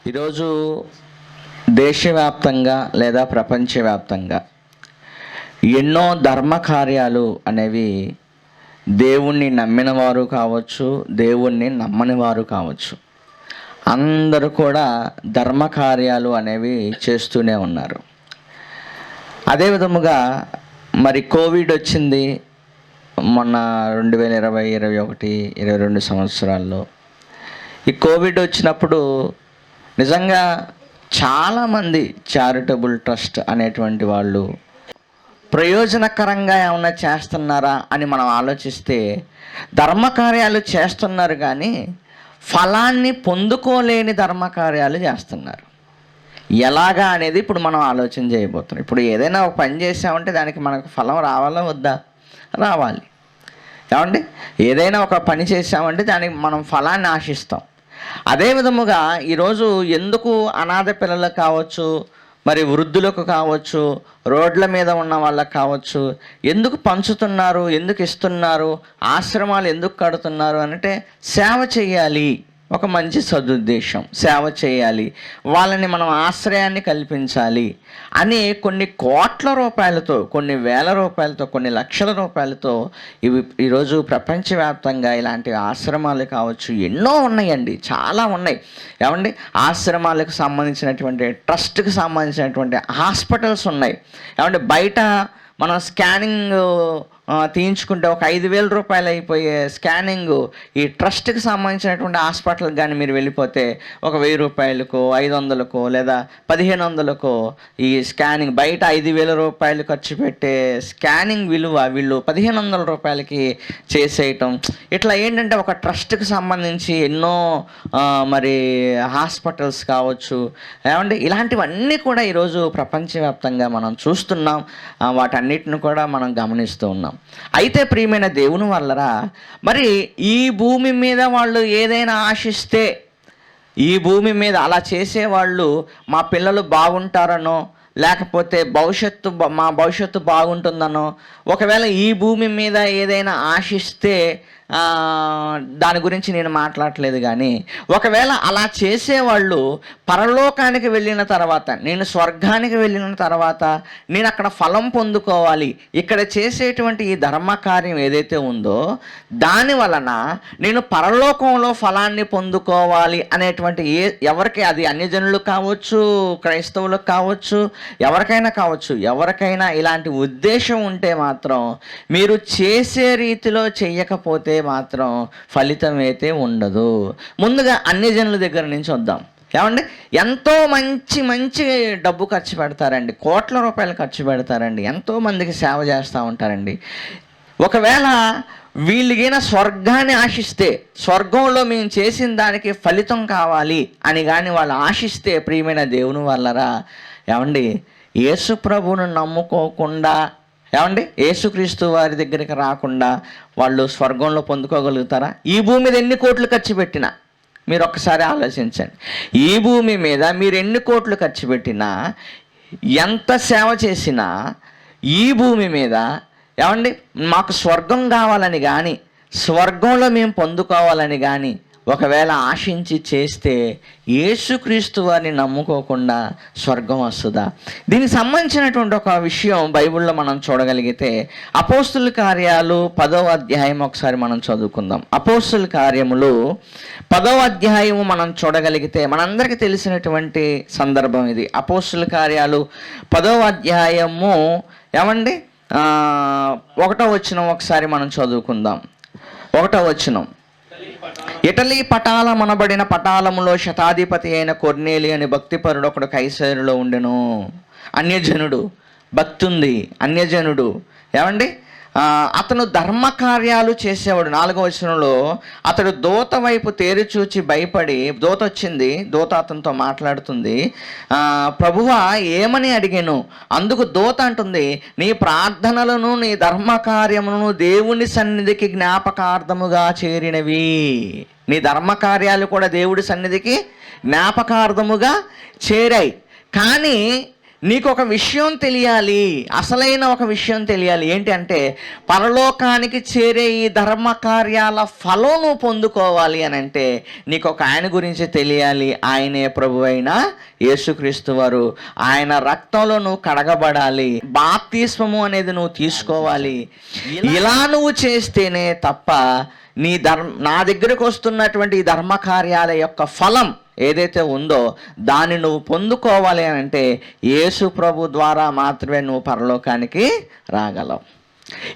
ఈరోజు దేశవ్యాప్తంగా లేదా ప్రపంచవ్యాప్తంగా ఎన్నో ధర్మ కార్యాలు అనేవి దేవుణ్ణి నమ్మిన వారు కావచ్చు, దేవుణ్ణి నమ్మని వారు కావచ్చు, అందరూ కూడా ధర్మ కార్యాలు అనేవి చేస్తూనే ఉన్నారు. అదే విధముగా మరి కోవిడ్ వచ్చింది మొన్న 2020, 2021, 2022 సంవత్సరాల్లో. ఈ కోవిడ్ వచ్చినప్పుడు నిజంగా చాలామంది చారిటబుల్ ట్రస్ట్ అనేటువంటి వాళ్ళు ప్రయోజనకరంగా ఏమన్నా చేస్తున్నారా అని మనం ఆలోచిస్తే ధర్మకార్యాలు చేస్తున్నారు, కానీ ఫలాన్ని పొందుకోలేని ధర్మకార్యాలు చేస్తున్నారు. ఎలాగా అనేది ఇప్పుడు మనం ఆలోచన చేయబోతున్నాం. ఇప్పుడు ఏదైనా ఒక పని చేసామంటే దానికి మనకు ఫలం రావాలా వద్దా? రావాలి. ఏమండి, ఏదైనా ఒక పని చేసామంటే దానికి మనం ఫలాన్ని ఆశిస్తాం. అదే విధముగా ఈరోజు ఎందుకు అనాథ పిల్లలకు కావచ్చు, మరి వృద్ధులకు కావచ్చు, రోడ్ల మీద ఉన్న వాళ్ళకు కావచ్చు, ఎందుకు పంచుతున్నారు, ఎందుకు ఇస్తున్నారు, ఆశ్రమాలు ఎందుకు కడుతున్నారు అంటే సేవ చేయాలి. ఒక మంచి సదుద్దేశం, సేవ చేయాలి, వాళ్ళని మనం ఆశ్రయాన్ని కల్పించాలి అని కొన్ని కోట్ల రూపాయలతో, కొన్ని వేల రూపాయలతో, కొన్ని లక్షల రూపాయలతో ఈరోజు ప్రపంచవ్యాప్తంగా ఇలాంటి ఆశ్రమాలు కావచ్చు ఎన్నో ఉన్నాయండి, చాలా ఉన్నాయి. ఏమండి, ఆశ్రమాలకు సంబంధించినటువంటి, ట్రస్ట్కి సంబంధించినటువంటి హాస్పిటల్స్ ఉన్నాయి. ఏమంటే బయట మనం స్కానింగ్ తీయించుకుంటే ఒక 5,000 రూపాయలు అయిపోయే స్కానింగ్ ఈ ట్రస్ట్కి సంబంధించినటువంటి హాస్పిటల్కి కానీ మీరు వెళ్ళిపోతే ఒక 1,000 రూపాయలకో, 500కో లేదా 1,500కో ఈ స్కానింగ్, బయట 5,000 రూపాయలు ఖర్చు పెట్టే స్కానింగ్ విలువ వీళ్ళు 1,500 రూపాయలకి చేసేయటం. ఇట్లా ఏంటంటే ఒక ట్రస్ట్కి సంబంధించి ఎన్నో మరి హాస్పిటల్స్ కావచ్చు. ఏమంటే ఇలాంటివన్నీ కూడా ఈరోజు ప్రపంచవ్యాప్తంగా మనం చూస్తున్నాం, వాటన్నిటిని కూడా మనం గమనిస్తూ ఉన్నాం. అయితే ప్రియమైన దేవుని వల్లరా, మరి ఈ భూమి మీద వాళ్ళు ఏదైనా ఆశిస్తే, ఈ భూమి మీద అలా చేసేవాళ్ళు మా పిల్లలు బాగుంటారనో, లేకపోతే మా భవిష్యత్తు బాగుంటుందనో, ఒకవేళ ఈ భూమి మీద ఏదైనా ఆశిస్తే దాని గురించి నేను మాట్లాడట్లేదు. కానీ ఒకవేళ అలా చేసేవాళ్ళు పరలోకానికి వెళ్ళిన తర్వాత, నేను స్వర్గానికి వెళ్ళిన తర్వాత నేను అక్కడ ఫలం పొందుకోవాలి, ఇక్కడ చేసేటువంటి ఈ ధర్మకార్యం ఏదైతే ఉందో దాని వలన నేను పరలోకంలో ఫలాన్ని పొందుకోవాలి అనేటువంటి ఎవరికి, అది అన్యజనులు కావచ్చు, క్రైస్తవులకు కావచ్చు, ఎవరికైనా కావచ్చు, ఎవరికైనా ఇలాంటి ఉద్దేశం ఉంటే మాత్రం మీరు చేసే రీతిలో చెయ్యకపోతే మాత్రం ఫలితం అయితే ఉండదు. ముందుగా అన్యజనుల దగ్గర నుంచి వద్దాం. ఏమండి, ఎంతో మంచి డబ్బు ఖర్చు పెడతారండి, కోట్ల రూపాయలు ఖర్చు పెడతారండి, ఎంతో మందికి సేవ చేస్తూ ఉంటారండి. ఒకవేళ వీళ్ళకైనా స్వర్గాన్ని ఆశిస్తే, స్వర్గంలో మేము చేసిన దానికి ఫలితం కావాలి అని కానీ వాళ్ళు ఆశిస్తే, ప్రియమైన దేవుని వల్లరా, ఏమండి యేసు ప్రభువును నమ్ముకోకుండా, ఏమండి యేసుక్రీస్తు వారి దగ్గరికి రాకుండా వాళ్ళు స్వర్గంలో పొందుకోగలుగుతారా? ఈ భూమి మీద ఎన్ని కోట్లు ఖర్చు పెట్టినా, మీరు ఒక్కసారి ఆలోచించండి, ఈ భూమి మీద మీరు ఎన్ని కోట్లు ఖర్చు పెట్టినా, ఎంత సేవ చేసినా, ఈ భూమి మీద ఏమండి మాకు స్వర్గం కావాలని కానీ, స్వర్గంలో మేము పొందుకోవాలని కానీ ఒకవేళ ఆశించి చేస్తే యేసుక్రీస్తు వారిని నమ్ముకోకుండా స్వర్గం వస్తుందా? దీనికి సంబంధించినటువంటి ఒక విషయం బైబిల్లో మనం చూడగలిగితే అపోస్తుల కార్యాలు 10వ అధ్యాయం ఒకసారి మనం చదువుకుందాం. అపోస్తుల కార్యములు 10వ అధ్యాయము మనం చూడగలిగితే మనందరికీ తెలిసినటువంటి సందర్భం ఇది. అపోస్తుల కార్యాలు 10వ అధ్యాయము ఏమండి 1వ వచనం ఒకసారి మనం చదువుకుందాం. 1వ వచనం, ఇటలీ పటాలమనబడిన పటాలములో శతాధిపతి అయిన కొర్నేలి అని భక్తిపరుడు ఒకడు కైసరులో ఉండెను. అన్యజనుడు, భక్తి ఉంది, అన్యజనుడు. ఏమండి అతను ధర్మకార్యాలు చేసేవాడు. 4వ వచనంలో అతడు దూత వైపు తేరిచూచి భయపడి, దూత వచ్చింది, దూత అతనితో మాట్లాడుతుంది. ప్రభువా ఏమని అడిగాను? అందుకు దూత అంటుంది, నీ ప్రార్థనలను నీ ధర్మకార్యములను దేవుని సన్నిధికి జ్ఞాపకార్థముగా చేరినవి. నీ ధర్మకార్యాలు కూడా దేవుడి సన్నిధికి జ్ఞాపకార్థముగా చేరాయి, కానీ నీకు ఒక విషయం తెలియాలి, అసలైన ఒక విషయం తెలియాలి. ఏంటి అంటే పరలోకానికి చేరే ఈ ధర్మ కార్యాల ఫలం నువ్వు పొందుకోవాలి అని అంటే నీకు ఒక ఆయన గురించి తెలియాలి. ఆయనే ప్రభు అయిన యేసుక్రీస్తు వారు. ఆయన రక్తంలో నువ్వు కడగబడాలి, బాప్తిస్మము అనేది నువ్వు తీసుకోవాలి. ఇలా నువ్వు చేస్తేనే తప్ప నా దగ్గరకు వస్తున్నటువంటి ఈ ధర్మ కార్యాల యొక్క ఫలం ఏదైతే ఉందో దాన్ని నువ్వు పొందుకోవాలి అని అంటే యేసు ప్రభు ద్వారా మాత్రమే నువ్వు పరలోకానికి రాగలవు.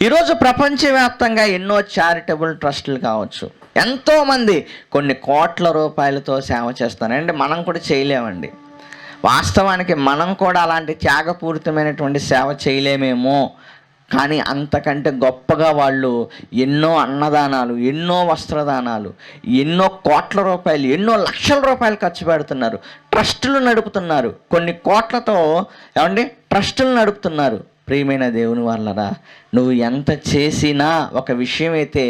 ఈరోజు ప్రపంచవ్యాప్తంగా ఎన్నో చారిటబుల్ ట్రస్టులు కావచ్చు, ఎంతోమంది కొన్ని కోట్ల రూపాయలతో సేవ చేస్తున్నారు. అంటే మనం కూడా చేయలేమండి. వాస్తవానికి మనం కూడా అలాంటి త్యాగపూరితమైనటువంటి సేవ చేయలేమేమో, కానీ అంతకంటే గొప్పగా వాళ్ళు ఎన్నో అన్నదానాలు, ఎన్నో వస్త్రదానాలు, ఎన్నో కోట్ల రూపాయలు, ఎన్నో లక్షల రూపాయలు ఖర్చు పెడుతున్నారు. ట్రస్టులు నడుపుతున్నారు, కొన్ని కోట్లతో ట్రస్టులు నడుపుతున్నారు. ప్రియమైన దేవుని వాళ్ళరా, నువ్వు ఎంత చేసినా ఒక విషయం అయితే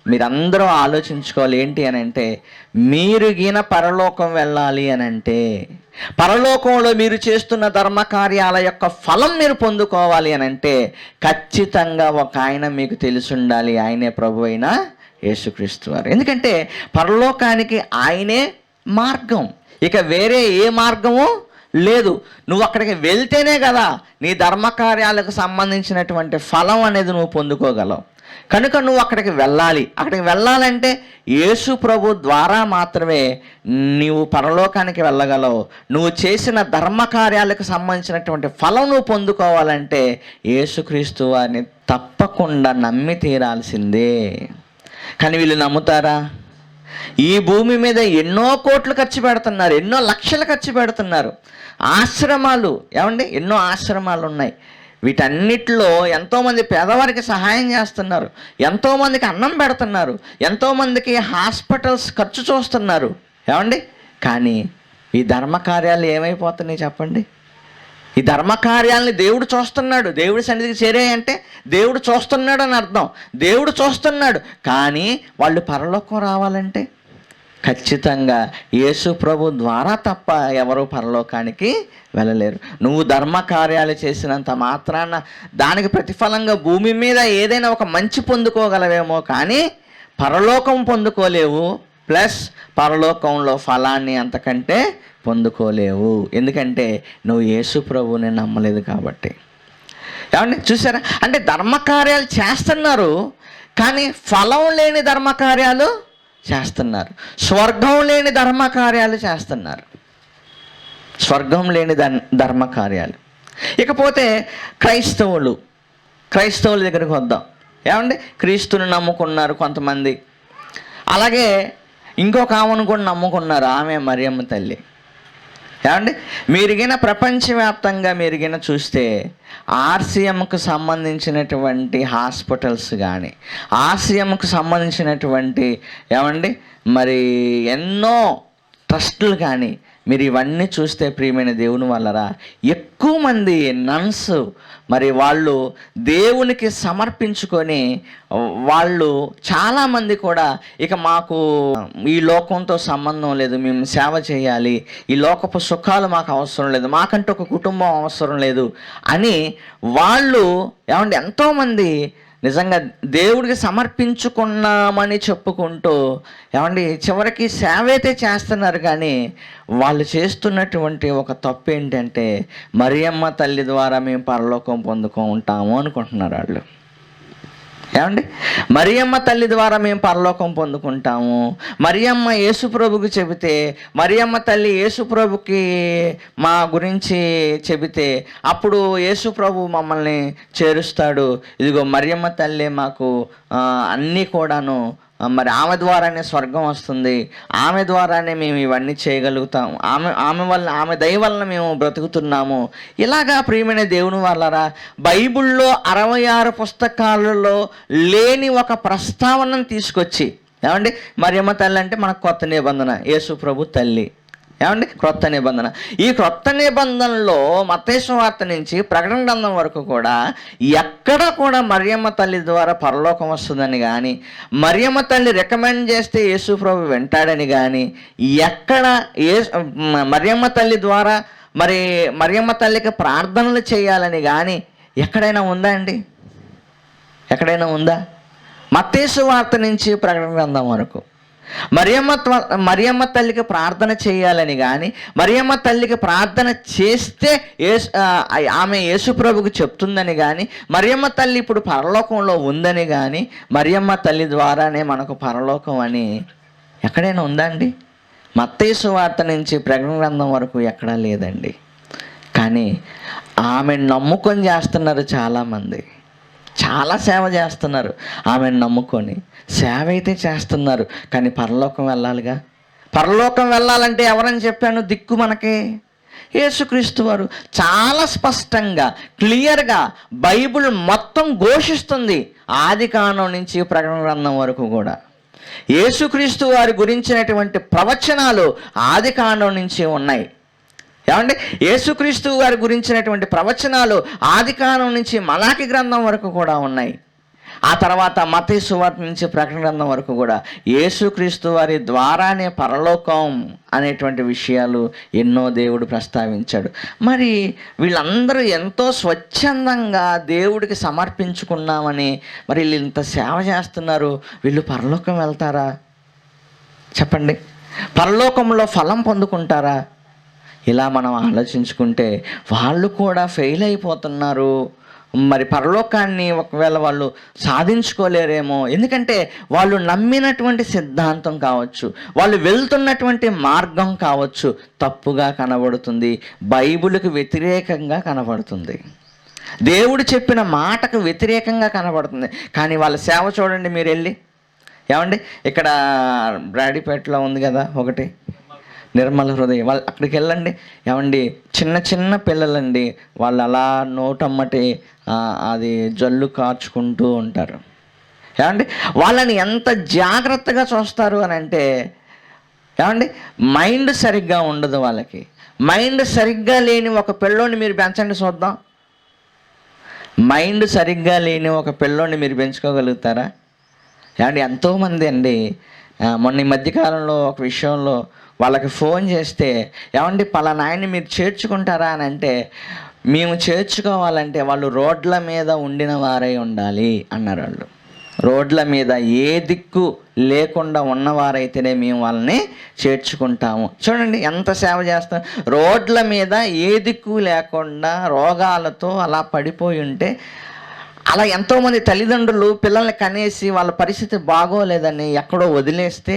మీరందరూ ఆలోచించుకోవాలి. ఏంటి అని అంటే మీరు గిన పరలోకం వెళ్ళాలి అని అంటే, పరలోకంలో మీరు చేస్తున్న ధర్మకార్యాల యొక్క ఫలం మీరు పొందుకోవాలి అని అంటే ఖచ్చితంగా ఒక ఆయన మీకు తెలిసి ఉండాలి. ఆయనే ప్రభు అయిన యేసుక్రీస్తు వారు. ఎందుకంటే పరలోకానికి ఆయనే మార్గం, ఇక వేరే ఏ మార్గము లేదు. నువ్వు అక్కడికి వెళ్తేనే కదా నీ ధర్మకార్యాలకు సంబంధించినటువంటి ఫలం అనేది నువ్వు పొందుకోగలవు. కనుక నువ్వు అక్కడికి వెళ్ళాలి. అక్కడికి వెళ్ళాలంటే యేసు ప్రభు ద్వారా మాత్రమే నీవు పరలోకానికి వెళ్ళగలవు. నువ్వు చేసిన ధర్మకార్యాలకు సంబంధించినటువంటి ఫలం నువ్వు పొందుకోవాలంటే యేసుక్రీస్తు వారిని తప్పకుండా నమ్మి తీరాల్సిందే. కానీ వీళ్ళు నమ్ముతారా? ఈ భూమి మీద ఎన్నో కోట్లు ఖర్చు పెడుతున్నారు, ఎన్నో లక్షలు ఖర్చు పెడుతున్నారు. ఆశ్రమాలు ఎన్నో ఆశ్రమాలు ఉన్నాయి. వీటన్నిటిలో ఎంతోమంది పేదవారికి సహాయం చేస్తున్నారు, ఎంతోమందికి అన్నం పెడుతున్నారు, ఎంతోమందికి హాస్పిటల్స్ ఖర్చు చూస్తున్నారు. కానీ ఈ ధర్మకార్యాలు ఏమైపోతున్నాయి చెప్పండి? ఈ ధర్మకార్యాలని దేవుడు చూస్తున్నాడు. దేవుడి సన్నిధికి చేరాయంటే దేవుడు చూస్తున్నాడు అని అర్థం. దేవుడు చూస్తున్నాడు, కానీ వాళ్ళు పరలోకం రావాలంటే ఖచ్చితంగా యేసు ప్రభు ద్వారా తప్ప ఎవరు పరలోకానికి వెళ్ళలేరు. నువ్వు ధర్మకార్యాలు చేసినంత మాత్రాన దానికి ప్రతిఫలంగా భూమి మీద ఏదైనా ఒక మంచి పొందుకోగలవేమో, కానీ పరలోకం పొందుకోలేవు. ప్లస్ పరలోకంలో ఫలాన్ని అంతకంటే పొందుకోలేవు. ఎందుకంటే నువ్వు యేసు ప్రభువుని నమ్మలేదు కాబట్టి. చూసారా? అంటే ధర్మకార్యాలు చేస్తున్నారు, కానీ ఫలం లేని ధర్మకార్యాలు చేస్తున్నారు. స్వర్గం లేని ధర్మకార్యాలు చేస్తున్నారు, స్వర్గం లేని ధర్మకార్యాలు. ఇకపోతే క్రైస్తవుల దగ్గరికి వద్దాం. క్రీస్తుని నమ్ముకున్నారు కొంతమంది, అలాగే ఇంకొక ఆమెను కూడా నమ్ముకున్నారు. ఆమె మరియమ్మ తల్లి. మీరుగిన ప్రపంచవ్యాప్తంగా మీరుగిన చూస్తే ఆర్సీఎంకు సంబంధించినటువంటి హాస్పిటల్స్ కానీ, ఆర్సీఎంకు సంబంధించినటువంటి మరి ఎన్నో ట్రస్టులు కానీ మీరు ఇవన్నీ చూస్తే ప్రియమైన దేవుని వల్లరా ఎక్కువ మంది నన్స్ మరి వాళ్ళు దేవునికి సమర్పించుకొని వాళ్ళు చాలామంది కూడా ఇక మాకు ఈ లోకంతో సంబంధం లేదు, మేము సేవ చేయాలి, ఈ లోకపు సుఖాలు మాకు అవసరం లేదు, మాకంటూ ఒక కుటుంబం అవసరం లేదు అని వాళ్ళు ఎంతోమంది నిజంగా దేవుడికి సమర్పించుకున్నామని చెప్పుకుంటూ చివరికి సేవ అయితే చేస్తున్నారు. కానీ వాళ్ళు చేస్తున్నటువంటి ఒక తప్పు ఏంటంటే మరియమ్మ తల్లి ద్వారా మేము పరలోకం పొందుకుంటాము అనుకుంటున్నారు వాళ్ళు. మరియమ్మ తల్లి ద్వారా మేము పరలోకం పొందుకుంటాము. మరియమ్మ యేసుప్రభుకి చెబితే, మరియమ్మ తల్లి యేసుప్రభుకి మా గురించి చెబితే అప్పుడు యేసుప్రభు మమ్మల్ని చేరుస్తాడు. ఇదిగో మరియమ్మ తల్లి మాకు అన్నీ కూడాను, మరి ఆమె ద్వారానే స్వర్గం వస్తుంది, ఆమె ద్వారానే మేము ఇవన్నీ చేయగలుగుతాం, ఆమె దయ వలన మేము బ్రతుకుతున్నాము. ఇలాగా ప్రియమైన దేవుని వాళ్ళరా బైబిల్లో 66 పుస్తకాలలో లేని ఒక ప్రస్తావనను తీసుకొచ్చి మరియమ్మ తల్లి అంటే మనకు కొత్త నిబంధన, యేసు ప్రభు తల్లి. క్రొత్త నిబంధన. ఈ క్రొత్త నిబంధనలో మత్తయి సువార్త నుంచి ప్రకటన గ్రంథం వరకు కూడా ఎక్కడ కూడా మరియమ్మ తల్లి ద్వారా పరలోకం వస్తుందని కానీ, మరియమ్మ తల్లి రికమెండ్ చేస్తే యేసు ప్రభు వెంటాడని కానీ, ఎక్కడ మరియమ్మ తల్లి ద్వారా మరి మరియమ్మ తల్లికి ప్రార్థనలు చేయాలని కానీ ఎక్కడైనా ఉందా అండి? ఎక్కడైనా ఉందా? మత్తయి సువార్త నుంచి ప్రకటన గ్రంథం వరకు మరియమ్మ తల్లికి ప్రార్థన చేయాలని కానీ, మరియమ్మ తల్లికి ప్రార్థన చేస్తే ఆమె యేసుప్రభుకు చెప్తుందని కానీ, మరియమ్మ తల్లి ఇప్పుడు పరలోకంలో ఉందని కానీ, మరియమ్మ తల్లి ద్వారానే మనకు పరలోకం అని ఎక్కడైనా ఉందా అండి? మత్తయి సువార్త నుంచి ప్రకటన గ్రంథం వరకు ఎక్కడా లేదండి. కానీ ఆమెను నమ్ముకొని చేస్తున్నారు చాలామంది, చాలా సేవ చేస్తున్నారు. ఆమెను నమ్ముకొని సేవ అయితే చేస్తున్నారు, కానీ పరలోకం వెళ్ళాలిగా. పరలోకం వెళ్ళాలంటే ఎవరని చెప్పాను? దిక్కు మనకే యేసుక్రీస్తు వారు. చాలా స్పష్టంగా క్లియర్గా బైబిల్ మొత్తం ఘోషిస్తుంది, ఆదికాండం నుంచి ప్రకటన గ్రంథం వరకు కూడా. యేసుక్రీస్తు వారి గురించినటువంటి ప్రవచనాలు ఆదికాండం నుంచి ఉన్నాయి. ఏమండి, యేసుక్రీస్తు వారి గురించినటువంటి ప్రవచనాలు ఆదికాండం నుంచి మలాకి గ్రంథం వరకు కూడా ఉన్నాయి. ఆ తర్వాత మత్తయి సువార్త నుంచి ప్రకటన గ్రంథం వరకు కూడా యేసుక్రీస్తు వారి ద్వారానే పరలోకం అనేటువంటి విషయాలు ఎన్నో దేవుడు ప్రస్తావించాడు. మరి వీళ్ళందరూ ఎంతో స్వచ్ఛందంగా దేవుడికి సమర్పించుకున్నామని మరి వీళ్ళు ఇంత సేవ చేస్తున్నారు, వీళ్ళు పరలోకం వెళ్తారా చెప్పండి? పరలోకంలో ఫలం పొందుకుంటారా? ఇలా మనం ఆలోచించుకుంటే వాళ్ళు కూడా ఫెయిల్ అయిపోతున్నారు. మరి పరలోకాన్ని ఒకవేళ వాళ్ళు సాధించుకోలేరేమో. ఎందుకంటే వాళ్ళు నమ్మినటువంటి సిద్ధాంతం కావచ్చు, వాళ్ళు వెళ్తున్నటువంటి మార్గం కావచ్చు, తప్పుగా కనబడుతుంది, బైబిల్కి వ్యతిరేకంగా కనబడుతుంది, దేవుడు చెప్పిన మాటకు వ్యతిరేకంగా కనబడుతుంది. కానీ వాళ్ళ సేవ చూడండి మీరు వెళ్ళి. ఏమండి, ఇక్కడ బ్రాడీపేటలో ఉంది కదా ఒకటి నిర్మల హృదయం, వాళ్ళు అక్కడికి వెళ్ళండి. ఏమండి, చిన్న చిన్న పిల్లలండి, వాళ్ళు అలా నోటమ్మటి అది జల్లు కార్చుకుంటూ ఉంటారు. ఏమండి, వాళ్ళని ఎంత జాగ్రత్తగా చూస్తారు అని అంటే, ఏమండి, మైండ్ సరిగ్గా ఉండదు వాళ్ళకి. మైండ్ సరిగ్గా లేని ఒక పిల్లోని మీరు పెంచండి చూద్దాం. మైండ్ సరిగ్గా లేని ఒక పిల్లోని మీరు పెంచుకోగలుగుతారా? ఏమండి, ఎంతోమంది అండి మొన్న ఈ మధ్యకాలంలో ఒక విషయంలో వాళ్ళకి ఫోన్ చేస్తే, ఏమండి పలానా ఆయన్ని మీరు చేర్చుకుంటారా అని అంటే, మేము చేర్చుకోవాలంటే వాళ్ళు రోడ్ల మీద ఉండిన వారై ఉండాలి అన్నారు. వాళ్ళు రోడ్ల మీద ఏ దిక్కు లేకుండా ఉన్నవారైతేనే మేము వాళ్ళని చేర్చుకుంటాము. చూడండి ఎంత సేవ చేస్తాం. రోడ్ల మీద ఏ దిక్కు లేకుండా రోగాలతో అలా పడిపోయి ఉంటే, అలా ఎంతోమంది తల్లిదండ్రులు పిల్లల్ని కనేసి వాళ్ళ పరిస్థితి బాగోలేదని ఎక్కడో వదిలేస్తే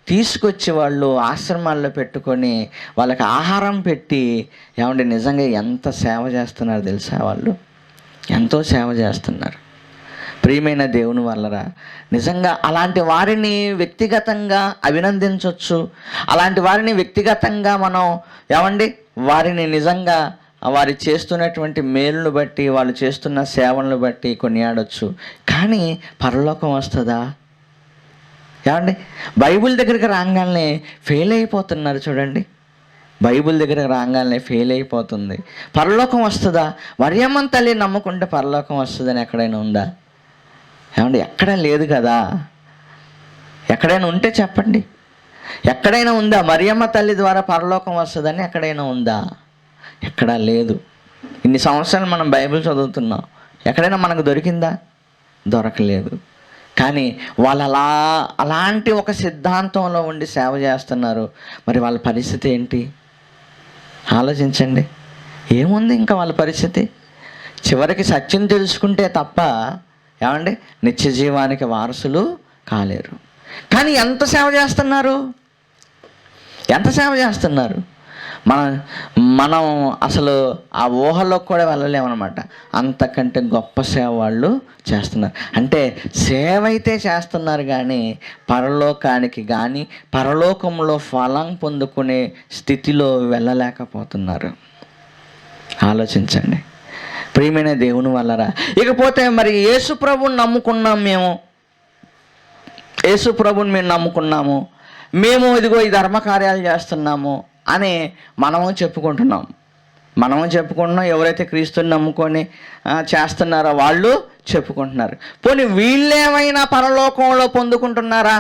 తీసుకొచ్చి వాళ్ళు ఆశ్రమాల్లో పెట్టుకొని వాళ్ళకి ఆహారం పెట్టి, ఏమంటే నిజంగా ఎంత సేవ చేస్తున్నారు తెలుసా? వాళ్ళు ఎంతో సేవ చేస్తున్నారు. ప్రియమైన దేవుని వల్లరా, నిజంగా అలాంటి వారిని వ్యక్తిగతంగా అభినందించవచ్చు. అలాంటి వారిని వ్యక్తిగతంగా మనం ఏమండి వారిని నిజంగా వారు చేస్తున్నటువంటి మేలును బట్టి, వాళ్ళు చేస్తున్న సేవలను బట్టి కొనియాడవచ్చు. కానీ పరలోకం వస్తుందా? ఏమండి, బైబిల్ దగ్గరికి రాగానే ఫెయిల్ అయిపోతున్నారు చూడండి. బైబిల్ దగ్గరికి రాగానే ఫెయిల్ అయిపోతుంది. పరలోకం వస్తుందా? మరియమ్మ తల్లి నమ్ముకుంటే పరలోకం వస్తుందని ఎక్కడైనా ఉందా? ఏమండి, ఎక్కడా లేదు కదా. ఎక్కడైనా ఉంటే చెప్పండి. ఎక్కడైనా ఉందా? మరియమ్మ తల్లి ద్వారా పరలోకం వస్తుందని ఎక్కడైనా ఉందా? ఎక్కడా లేదు. ఇన్ని సంవత్సరాలు మనం బైబిల్ చదువుతున్నాం, ఎక్కడైనా మనకు దొరికిందా? దొరకలేదు. కానీ వాళ్ళు అలాంటి ఒక సిద్ధాంతంలో ఉండి సేవ చేస్తున్నారు. మరి వాళ్ళ పరిస్థితి ఏంటి ఆలోచించండి. ఏముంది ఇంకా వాళ్ళ పరిస్థితి? చివరికి సత్యం తెలుసుకుంటే తప్ప ఏమండి నిత్య జీవానికి వారసులు కాలేరు. కానీ ఎంత సేవ చేస్తున్నారు, ఎంత సేవ చేస్తున్నారు. మనం అసలు ఆ ఊహలోకి కూడా వెళ్ళలేమన్నమాట. అంతకంటే గొప్ప సేవ వాళ్ళు చేస్తున్నారు. అంటే సేవ అయితే చేస్తున్నారు, కానీ పరలోకానికి కానీ పరలోకంలో ఫలం పొందుకునే స్థితిలో వెళ్ళలేకపోతున్నారు. ఆలోచించండి ప్రియమైన దేవుని వల్లరా. ఇకపోతే మరి యేసు ప్రభువుని నమ్ముకున్నాం, యేసు ప్రభువుని మేము నమ్ముకున్నాము, మేము ఇదిగో ఈ ధర్మకార్యాలు చేస్తున్నాము అని మనము చెప్పుకుంటున్నాం. ఎవరైతే క్రీస్తుని నమ్ముకొని చేస్తున్నారో వాళ్ళు చెప్పుకుంటున్నారు. పోనీ వీళ్ళేమైనా పరలోకంలో పొందుకుంటున్నారా?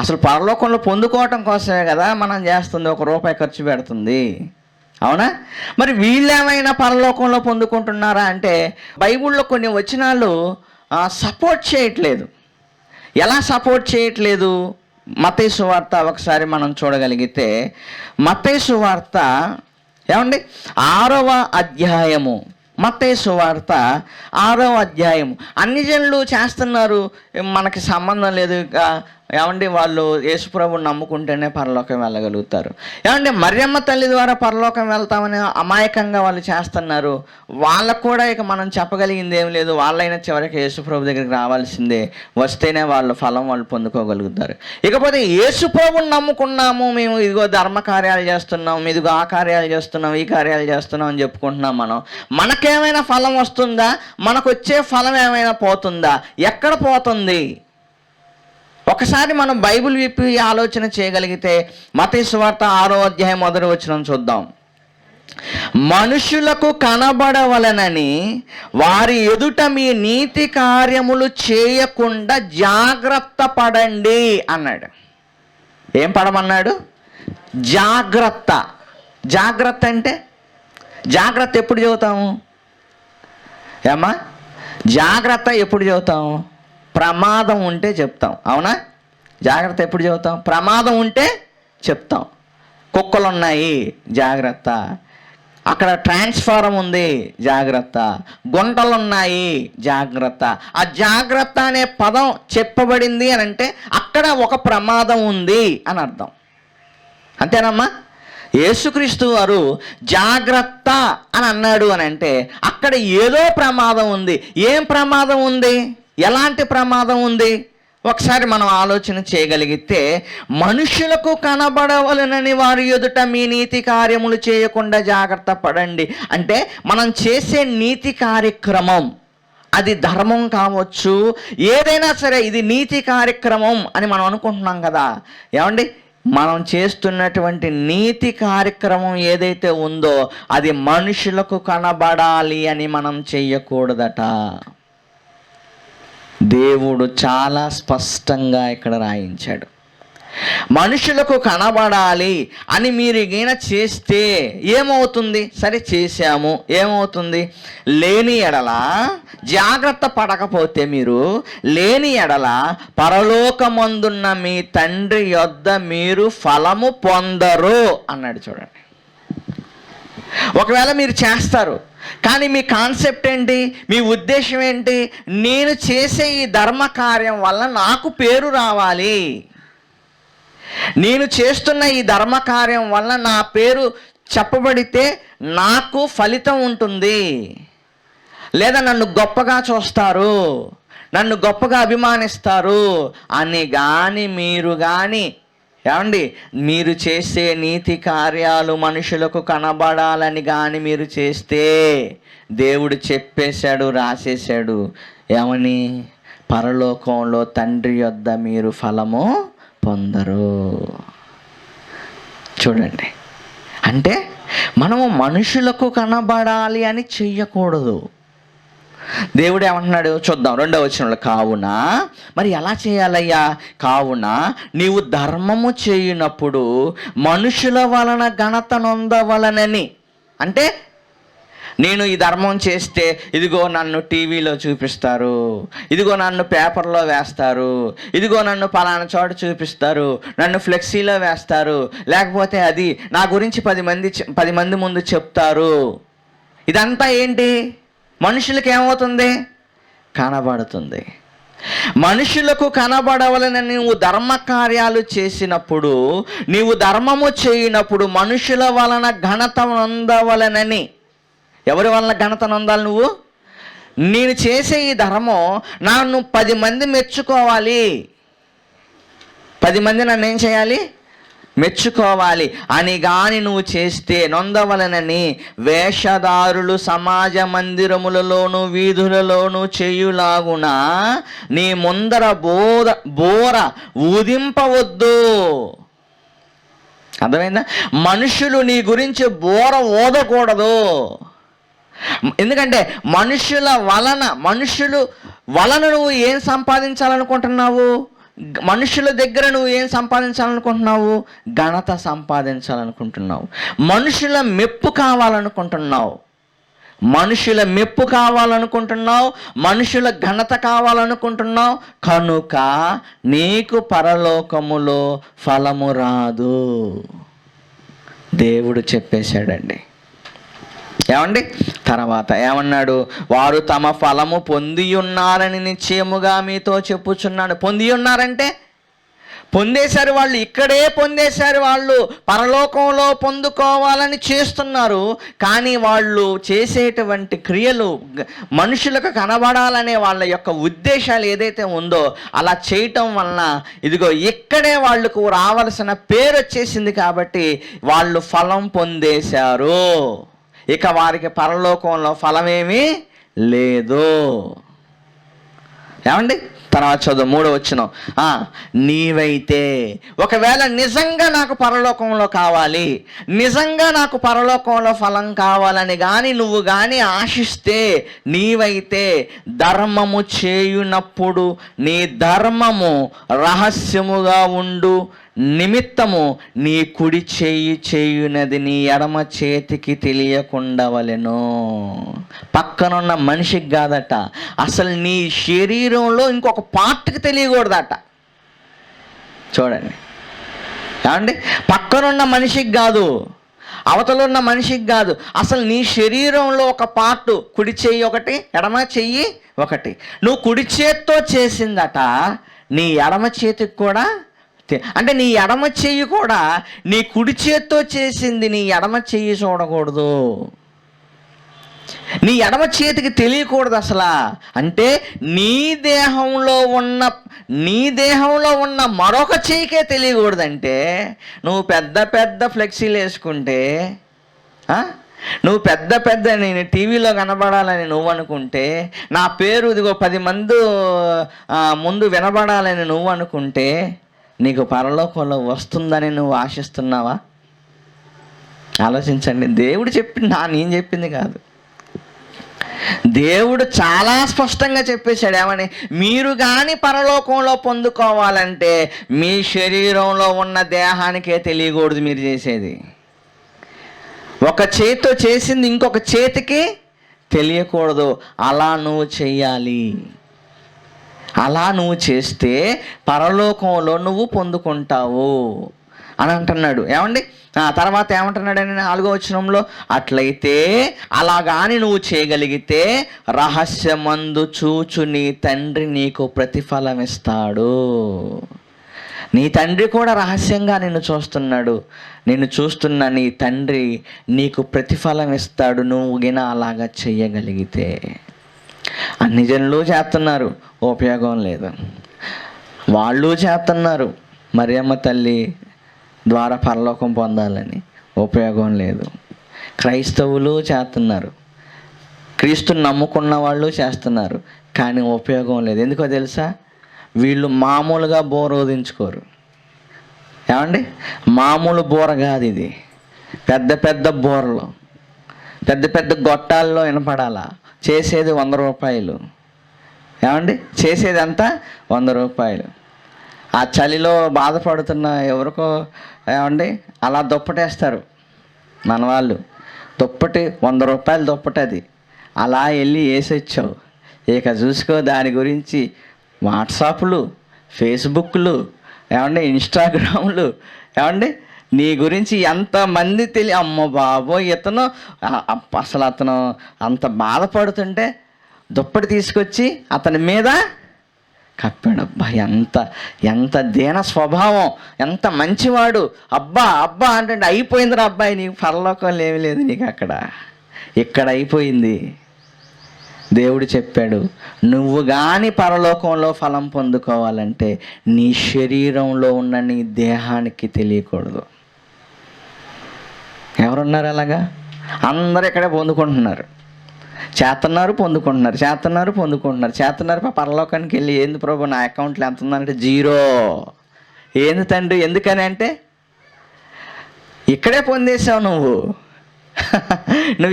అసలు పరలోకంలో పొందుకోవటం కోసమే కదా మనం చేస్తుంది. ₹1 ఖర్చు పెడుతుంది. అవునా? మరి వీళ్ళేమైనా పరలోకంలో పొందుకుంటున్నారా అంటే బైబిల్లో కొన్ని వచనాలు సపోర్ట్ చేయట్లేదు. ఎలా సపోర్ట్ చేయట్లేదు? మత్తయి సువార్త ఒకసారి మనం చూడగలిగితే, మత్తయి సువార్త ఏమండి 6వ అధ్యాయము, మత్తయి సువార్త 6వ అధ్యాయము. అన్ని జనులు చేస్తున్నారు, మనకి సంబంధం లేదు. ఏమండి వాళ్ళు యేసుప్రభుని నమ్ముకుంటేనే పరలోకం వెళ్ళగలుగుతారు. ఏమండి మరియమ్మ తల్లి ద్వారా పరలోకం వెళ్తామని అమాయకంగా వాళ్ళు చేస్తున్నారు. వాళ్ళకు కూడా ఇక మనం చెప్పగలిగింది ఏం లేదు. వాళ్ళైనా చివరికి యేసుప్రభు దగ్గరికి రావాల్సిందే, వస్తేనే వాళ్ళ ఫలం వాళ్ళు పొందుకోగలుగుతారు. ఇకపోతే యేసుప్రభుని నమ్ముకున్నాము మేము, ఇదిగో ధర్మ కార్యాలు చేస్తున్నాం, ఇదిగో ఆ కార్యాలు చేస్తున్నాం, ఈ కార్యాలు చేస్తున్నాం అని చెప్పుకుంటున్నాం. మనకేమైనా ఫలం వస్తుందా? మనకు వచ్చే ఫలం ఏమైనా పోతుందా? ఎక్కడ పోతుంది? ఒకసారి మనం బైబిల్ విప్పి ఆలోచన చేయగలిగితే మత్తయి సువార్త 6వ అధ్యాయం 1వ వచనం చూద్దాం. మనుషులకు కనబడవలనని వారి ఎదుట మీ నీతి కార్యములు చేయకుండా జాగ్రత్త పడండి అన్నాడు. ఏం పడమన్నాడు? జాగ్రత్త. జాగ్రత్త అంటే జాగ్రత్త ఎప్పుడు చెబుతాము? ఏమ్మా, జాగ్రత్త ఎప్పుడు చెబుతాము? ప్రమాదం ఉంటే చెప్తాం, అవునా? జాగ్రత్త ఎప్పుడు చెబుతాం? ప్రమాదం ఉంటే చెప్తాం. కుక్కలు ఉన్నాయి, జాగ్రత్త. అక్కడ ట్రాన్స్ఫారం ఉంది, జాగ్రత్త. గుంటలు ఉన్నాయి, జాగ్రత్త. ఆ జాగ్రత్త అనే పదం చెప్పబడింది అని అంటే అక్కడ ఒక ప్రమాదం ఉంది అని అర్థం. అంతేనమ్మా? యేసుక్రీస్తు వారు జాగ్రత్త అని అన్నాడు అని అంటే అక్కడ ఏదో ప్రమాదం ఉంది. ఏం ప్రమాదం ఉంది? ఎలాంటి ప్రమాదం ఉంది? ఒకసారి మనం ఆలోచన చేయగలిగితే, మనుషులకు కనబడవలనని వారి ఎదుట మీ నీతి కార్యములు చేయకుండా జాగ్రత్త పడండి అంటే మనం చేసే నీతి కార్యక్రమం, అది ధర్మం కావచ్చు, ఏదైనా సరే ఇది నీతి కార్యక్రమం అని మనం అనుకుంటున్నాం కదా. ఏమండి, మనం చేస్తున్నటువంటి నీతి కార్యక్రమం ఏదైతే ఉందో అది మనుషులకు కనబడాలి అని మనం చెయ్యకూడదట. దేవుడు చాలా స్పష్టంగా ఇక్కడ రాయించాడు. మనుషులకు కనబడాలి అని మీరు ఈయన చేస్తే ఏమవుతుంది? సరే చేశాము, ఏమవుతుంది? లేని ఎడల జాగ్రత్త పడకపోతే, మీరు లేని ఎడల పరలోకమందున్న మీ తండ్రి యొద్ద మీరు ఫలము పొందరు అన్నాడు. చూడండి, ఒకవేళ మీరు చేస్తారు కానీ మీ కాన్సెప్ట్ ఏంటి? మీ ఉద్దేశం ఏంటి? నేను చేసే ఈ ధర్మ కార్యం వల్ల నాకు పేరు రావాలి, నేను చేస్తున్న ఈ ధర్మ కార్యం వల్ల నా పేరు చెప్పబడితే నాకు ఫలితం ఉంటుంది, లేదా నన్ను గొప్పగా చూస్తారు, నన్ను గొప్పగా అభిమానిస్తారు అని కానీ మీరు కానీ, ఏమండి, మీరు చేసే నీతి కార్యాలు మనుషులకు కనబడాలని కానీ మీరు చేస్తే దేవుడు చెప్పేశాడు, రాసేశాడు. ఏమని? పరలోకంలో తండ్రి యొద్ద మీరు ఫలము పొందరు. చూడండి, అంటే మనము మనుషులకు కనబడాలి అని చెయ్యకూడదు. దేవుడు ఏమంటున్నాడు చూద్దాం 2వ వచనంలో. కావున మరి ఎలా చేయాలయ్యా? కావున నీవు ధర్మము చేయునప్పుడు మనుషుల వలన ఘనత నొందవలనని, అంటే నేను ఈ ధర్మం చేస్తే ఇదిగో నన్ను టీవీలో చూపిస్తారు, ఇదిగో నన్ను పేపర్లో వేస్తారు, ఇదిగో నన్ను పలానా చోట చూపిస్తారు, నన్ను ఫ్లెక్సీలో వేస్తారు, లేకపోతే అది నా గురించి 10 మంది ముందు చెప్తారు. ఇదంతా ఏంటి? మనుషులకు ఏమవుతుంది? కనబడుతుంది. మనుషులకు కనబడవలనని నువ్వు ధర్మ కార్యాలు చేసినప్పుడు, నీవు ధర్మము చేయనప్పుడు మనుషుల వలన ఘనత నొందవలనని. ఎవరి వలన ఘనత నొందాలి? నువ్వు. నేను చేసే ఈ ధర్మం నన్ను 10 మంది మెచ్చుకోవాలి, 10 మంది నన్ను ఏం చేయాలి? మెచ్చుకోవాలి అని కానీ నువ్వు చేస్తే నొందవలనని వేషధారులు సమాజ మందిరములలోను వీధులలోను చేయులాగున నీ ముందర బోర ఊదింపవద్దు. అర్థమైందా? మనుషులు నీ గురించి బోర ఊదకూడదు. ఎందుకంటే మనుషుల వలన నువ్వు ఏం సంపాదించాలనుకుంటున్నావు? మనుషుల దగ్గర నువ్వు ఏం సంపాదించాలనుకుంటున్నావు? ఘనత సంపాదించాలనుకుంటున్నావు, మనుషుల మెప్పు కావాలనుకుంటున్నావు, మనుషుల మెప్పు కావాలనుకుంటున్నావు, మనుషుల ఘనత కావాలనుకుంటున్నావు. కనుక నీకు పరలోకములో ఫలము రాదు. దేవుడు చెప్పేశాడండి. ఏమండి? తర్వాత ఏమన్నాడు? వారు తమ ఫలము పొంది ఉన్నారని నిశ్చయముగా మీతో చెప్పుచున్నాడు. పొంది ఉన్నారంటే పొందేశారు, వాళ్ళు ఇక్కడే పొందేశారు. వాళ్ళు పరలోకంలో పొందుకోవాలని చేస్తున్నారు, కానీ వాళ్ళు చేసేటువంటి క్రియలు మనుషులకు కనబడాలనే వాళ్ళ యొక్క ఉద్దేశాలు ఏదైతే ఉందో అలా చేయటం వలన ఇదిగో ఇక్కడే వాళ్ళకు రావాల్సిన పేరు వచ్చేసింది. కాబట్టి వాళ్ళు ఫలం పొందేశారు, ఇక వారికి పరలోకంలో ఫలమేమీ లేదు. ఏమండి? తర్వాత చదువు 3వ వచనం. నీవైతే ఒకవేళ నిజంగా నాకు పరలోకంలో కావాలి, నిజంగా నాకు పరలోకంలో ఫలం కావాలని కానీ నువ్వు కానీ ఆశిస్తే, నీవైతే ధర్మము చేయునప్పుడు నీ ధర్మము రహస్యముగా ఉండు నిమిత్తము నీ కుడి చేయి చేయునది నీ ఎడమ చేతికి తెలియకుండవలెను. పక్కనున్న మనిషికి కాదట, అసలు నీ శరీరంలో ఇంకొక పార్ట్కి తెలియకూడదట. చూడండి ఏమండి? పక్కనున్న మనిషికి కాదు, అవతల ఉన్న మనిషికి కాదు, అసలు నీ శరీరంలో ఒక పార్ట్, కుడి చెయ్యి ఒకటి, ఎడమ చెయ్యి ఒకటి, నువ్వు కుడి చేత్తో చేసిందట నీ ఎడమ చేతికి కూడా, అంటే నీ ఎడమ చెయ్యి కూడా నీ కుడి చేత్తో చేసింది నీ ఎడమ చెయ్యి చూడకూడదు, నీ ఎడమ చేతికి తెలియకూడదు అసలు. అంటే నీ దేహంలో ఉన్న మరొక చెయ్యికే తెలియకూడదంటే, నువ్వు పెద్ద పెద్ద ఫ్లెక్సీలు వేసుకుంటే, నువ్వు పెద్ద పెద్ద నేను టీవీలో కనబడాలని నువ్వు అనుకుంటే, నా పేరు ఇదిగో 10 మంది ముందు వినబడాలని నువ్వు అనుకుంటే, నీకు పరలోకంలో వస్తుందని నువ్వు ఆశిస్తున్నావా? ఆలోచించండి. దేవుడు చెప్పింది, నేను చెప్పింది కాదు. దేవుడు చాలా స్పష్టంగా చెప్పేశాడు. ఏమని? మీరు కానీ పరలోకంలో పొందుకోవాలంటే మీ శరీరంలో ఉన్న దేహానికే తెలియకూడదు మీరు చేసేది. ఒక చేతితో చేసింది ఇంకొక చేతికి తెలియకూడదు. అలా నువ్వు చెయ్యాలి. అలా నువ్వు చేస్తే పరలోకంలో నువ్వు పొందుకుంటావు అని అంటున్నాడు. ఏమండి? తర్వాత ఏమంటున్నాడని 4వ వచనంలో, అట్లయితే అలాగాని నువ్వు చేయగలిగితే రహస్యమందు చూచు నీ తండ్రి నీకు ప్రతిఫలం ఇస్తాడు. నీ తండ్రి కూడా రహస్యంగా నిన్ను చూస్తున్నాడు. నిన్ను చూస్తున్న నీ తండ్రి నీకు ప్రతిఫలం ఇస్తాడు నువ్వు గిన అలాగా చెయ్యగలిగితే. అన్ని జనులు చేస్తున్నారు, ఉపయోగం లేదు. వాళ్ళు చేస్తున్నారు, మరియమ్మ తల్లి ద్వారా పరలోకం పొందాలని, ఉపయోగం లేదు. క్రైస్తవులు చేస్తున్నారు, క్రీస్తుని నమ్ముకున్న వాళ్ళు చేస్తున్నారు, కానీ ఉపయోగం లేదు. ఎందుకో తెలుసా? వీళ్ళు మామూలుగా బోరోదించుకోరు. ఏమండి? మామూలు బోర కాదు ఇది. పెద్ద పెద్ద బోరలు, పెద్ద పెద్ద గొట్టాల్లో వినపడాలా. చేసేది 100 రూపాయలు. ఏమండి? చేసేది అంతా 100 రూపాయలు. ఆ చలిలో బాధపడుతున్న ఎవరికో ఏమండి అలా దుప్పటేస్తారు మన వాళ్ళు. దుప్పటి 100 రూపాయలు దుప్పటి, అది అలా వెళ్ళి వేసి వచ్చావు. ఇక చూసుకో దాని గురించి వాట్సాప్లు, ఫేస్బుక్లు, ఏమండి ఇన్స్టాగ్రామ్లు, ఏమండి నీ గురించి ఎంతమంది అమ్మ బాబోయ్ ఇతను అసలు అతను అంత బాధపడుతుంటే దుప్పటి తీసుకొచ్చి అతని మీద కప్పాడు. అబ్బా ఎంత దీన స్వభావం, ఎంత మంచివాడు, అబ్బా అబ్బా అంటే అయిపోయిందిరా అబ్బాయి, నీకు పరలోకంలో ఏమీ లేదు, నీకు ఇక్కడ అయిపోయింది. దేవుడు చెప్పాడు, నువ్వు కానీ పరలోకంలో ఫలం పొందుకోవాలంటే నీ శరీరంలో ఉన్న నీ దేహానికి తెలియకూడదు. ఎవరున్నారు అలాగా? అందరూ ఇక్కడే పొందుకుంటున్నారు, చేస్తున్నారు, పొందుకుంటున్నారు. పరలోకానికి వెళ్ళి, ఏంది ప్రభు నా అకౌంట్లో ఎంత ఉందంటే 0. ఏంది తండ్రి ఎందుకని అంటే, ఇక్కడే పొందేశావు నువ్వు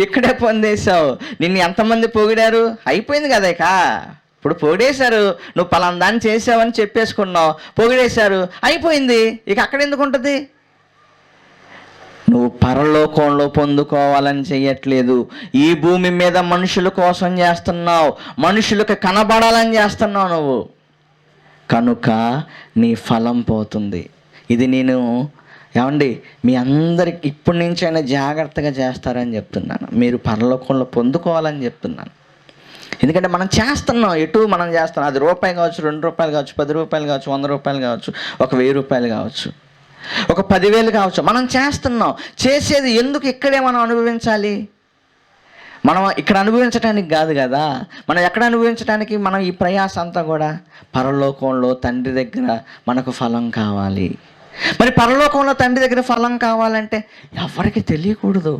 ఇక్కడే పొందేశావు. నిన్ను ఎంతమంది పొగిడారు, అయిపోయింది కదా. ఇప్పుడు పొగిడేశారు, నువ్వు పలానా దాన్ని చేసావని చెప్పేసుకున్నావు, పొగిడేశారు, అయిపోయింది. ఇక అక్కడ ఎందుకు ఉంటుంది? నువ్వు పరలోకంలో పొందుకోవాలని చెయ్యట్లేదు, ఈ భూమి మీద మనుషుల కోసం చేస్తున్నావు, మనుషులకు కనబడాలని చేస్తున్నావు నువ్వు. కనుక నీ ఫలం పోతుంది. ఇది నేను ఏమండి మీ అందరికి ఇప్పటి నుంచైనా జాగ్రత్తగా చేస్తారని చెప్తున్నాను. మీరు పరలోకంలో పొందుకోవాలని చెప్తున్నాను. ఎందుకంటే మనం చేస్తున్నాం, ఎటు మనం చేస్తున్నాం. అది రూపాయి కావచ్చు, 2 రూపాయలు కావచ్చు, 10 రూపాయలు కావచ్చు, 100 రూపాయలు కావచ్చు, 1000 రూపాయలు కావచ్చు, 10,000 కావచ్చు. మనం చేస్తున్నాం. చేసేది ఎందుకు ఇక్కడే మనం అనుభవించాలి? మనం ఇక్కడ అనుభవించడానికి కాదు కదా. మనం ఎక్కడ అనుభవించడానికి? మనం ఈ ప్రయాస అంతా కూడా పరలోకంలో తండ్రి దగ్గర మనకు ఫలం కావాలి. మరి పరలోకంలో తండ్రి దగ్గర ఫలం కావాలంటే ఎవరికి తెలియకూడదు,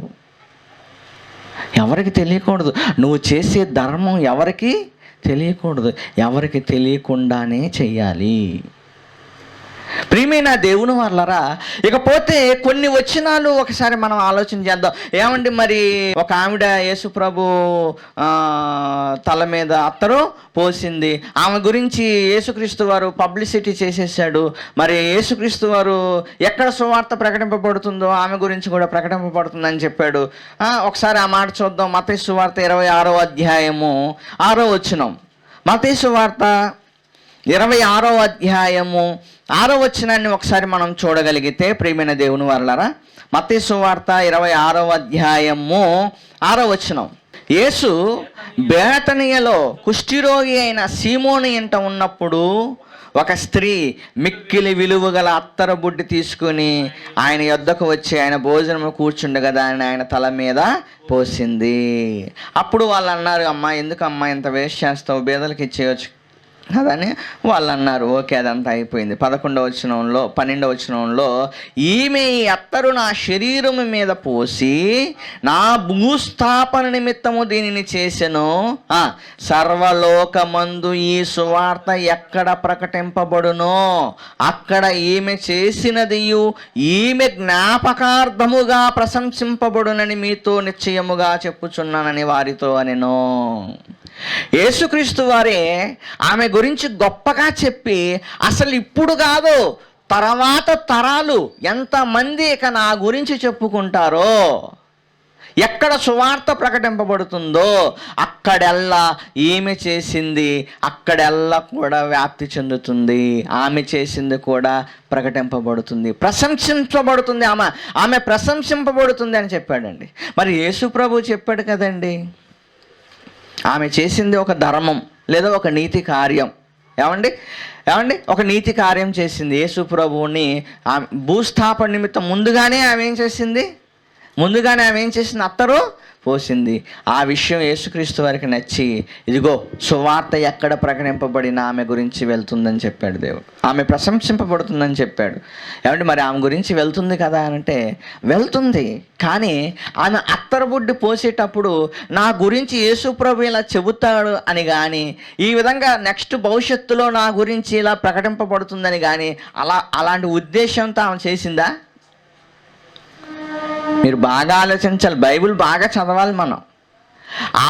ఎవరికి తెలియకూడదు. నువ్వు చేసే ధర్మం ఎవరికి తెలియకూడదు, ఎవరికి తెలియకుండానే చెయ్యాలి. ప్రియమైన దేవుని వాళ్ళరా, ఇకపోతే కొన్ని వచనాలు ఒకసారి మనం ఆలోచన చేద్దాం. ఏమండి, మరి ఒక ఆవిడ యేసుప్రభు తల మీద అత్తరు పోసింది, ఆమె గురించి యేసుక్రీస్తు వారు పబ్లిసిటీ చేసేసాడు. మరి యేసుక్రీస్తు వారు ఎక్కడ సువార్త ప్రకటింపబడుతుందో ఆమె గురించి కూడా ప్రకటింపబడుతుందని చెప్పాడు. ఒకసారి ఆ మాట చూద్దాం. మత్తయి సువార్త 26వ అధ్యాయము 6వ వచనం. మత్తయి సువార్త 26వ అధ్యాయము 6వ వచనాన్ని ఒకసారి మనం చూడగలిగితే, ప్రియమైన దేవుని వారలారా, మత్తయి సువార్త 26వ అధ్యాయము 6వ వచనం. యేసు బేతనియలో కుష్ఠిరోగి అయిన సీమోను ఇంట ఉన్నప్పుడు ఒక స్త్రీ మిక్కిలి విలువ గల అత్తర బుడ్డి తీసుకుని ఆయన యొద్దకు వచ్చి ఆయన భోజనము కూర్చుండగా దాన్ని ఆయన తల మీద పోసింది. అప్పుడు వాళ్ళు అన్నారు, అమ్మా ఎందుకమ్మా ఇంత వేస్ట్ చేస్తావు, బేదలకు ఇచ్చేయచ్చు అదని వాళ్ళు అన్నారు. ఓకే, అదంతా అయిపోయింది. 12వ వచనంలో ఈమె ఈ అత్తరు నా శరీరము మీద పోసి నా భూస్థాపన నిమిత్తము దీనిని చేసెను. సర్వలోకమందు ఈ సువార్త ఎక్కడ ప్రకటింపబడునో అక్కడ ఈమె చేసినదియు ఈమె జ్ఞాపకార్థముగా ప్రశంసింపబడునని మీతో నిశ్చయముగా చెప్పుచున్నానని వారితో అనెను. యేసుక్రీస్తు వారే ఆమె గురించి గొప్పగా చెప్పి, అసలు ఇప్పుడు కాదు తర్వాత తరాలు ఎంతమంది ఇక నా గురించి చెప్పుకుంటారో, ఎక్కడ సువార్త ప్రకటింపబడుతుందో అక్కడెల్లా ఈమె చేసింది అక్కడెల్లా కూడా వ్యాప్తి చెందుతుంది, ఆమె చేసింది కూడా ప్రకటింపబడుతుంది, ప్రశంసించబడుతుంది, ఆమె ప్రశంసింపబడుతుంది అని చెప్పాడండి. మరి యేసు ప్రభు చెప్పాడు కదండి, ఆమె చేసింది ఒక ధర్మం లేదా ఒక నీతి కార్యం. ఏమండి ఒక నీతి కార్యం చేసింది. యేసు ప్రభువుని భూస్థాపన నిమిత్తం ముందుగానే ఆమె ఏం చేసింది అత్తరు పోసింది. ఆ విషయం యేసుక్రీస్తు వారికి నచ్చి, ఇదిగో సువార్త ఎక్కడ ప్రకటింపబడిన ఆమె గురించి వెళ్తుందని చెప్పాడు దేవుడు, ఆమె ప్రశంసింపబడుతుందని చెప్పాడు. ఏమంటే మరి ఆమె గురించి వెళ్తుంది కదా అంటే వెళ్తుంది, కానీ ఆమె అత్తరబుడ్డి పోసేటప్పుడు నా గురించి యేసు ప్రభు ఇలా చెబుతాడు అని కానీ, ఈ విధంగా నెక్స్ట్ భవిష్యత్తులో నా గురించి ఇలా ప్రకటింపబడుతుందని కానీ అలాంటి ఉద్దేశంతో ఆమె చేసిందా? మీరు బాగా ఆలోచించాలి, బైబిల్ బాగా చదవాలి మనం.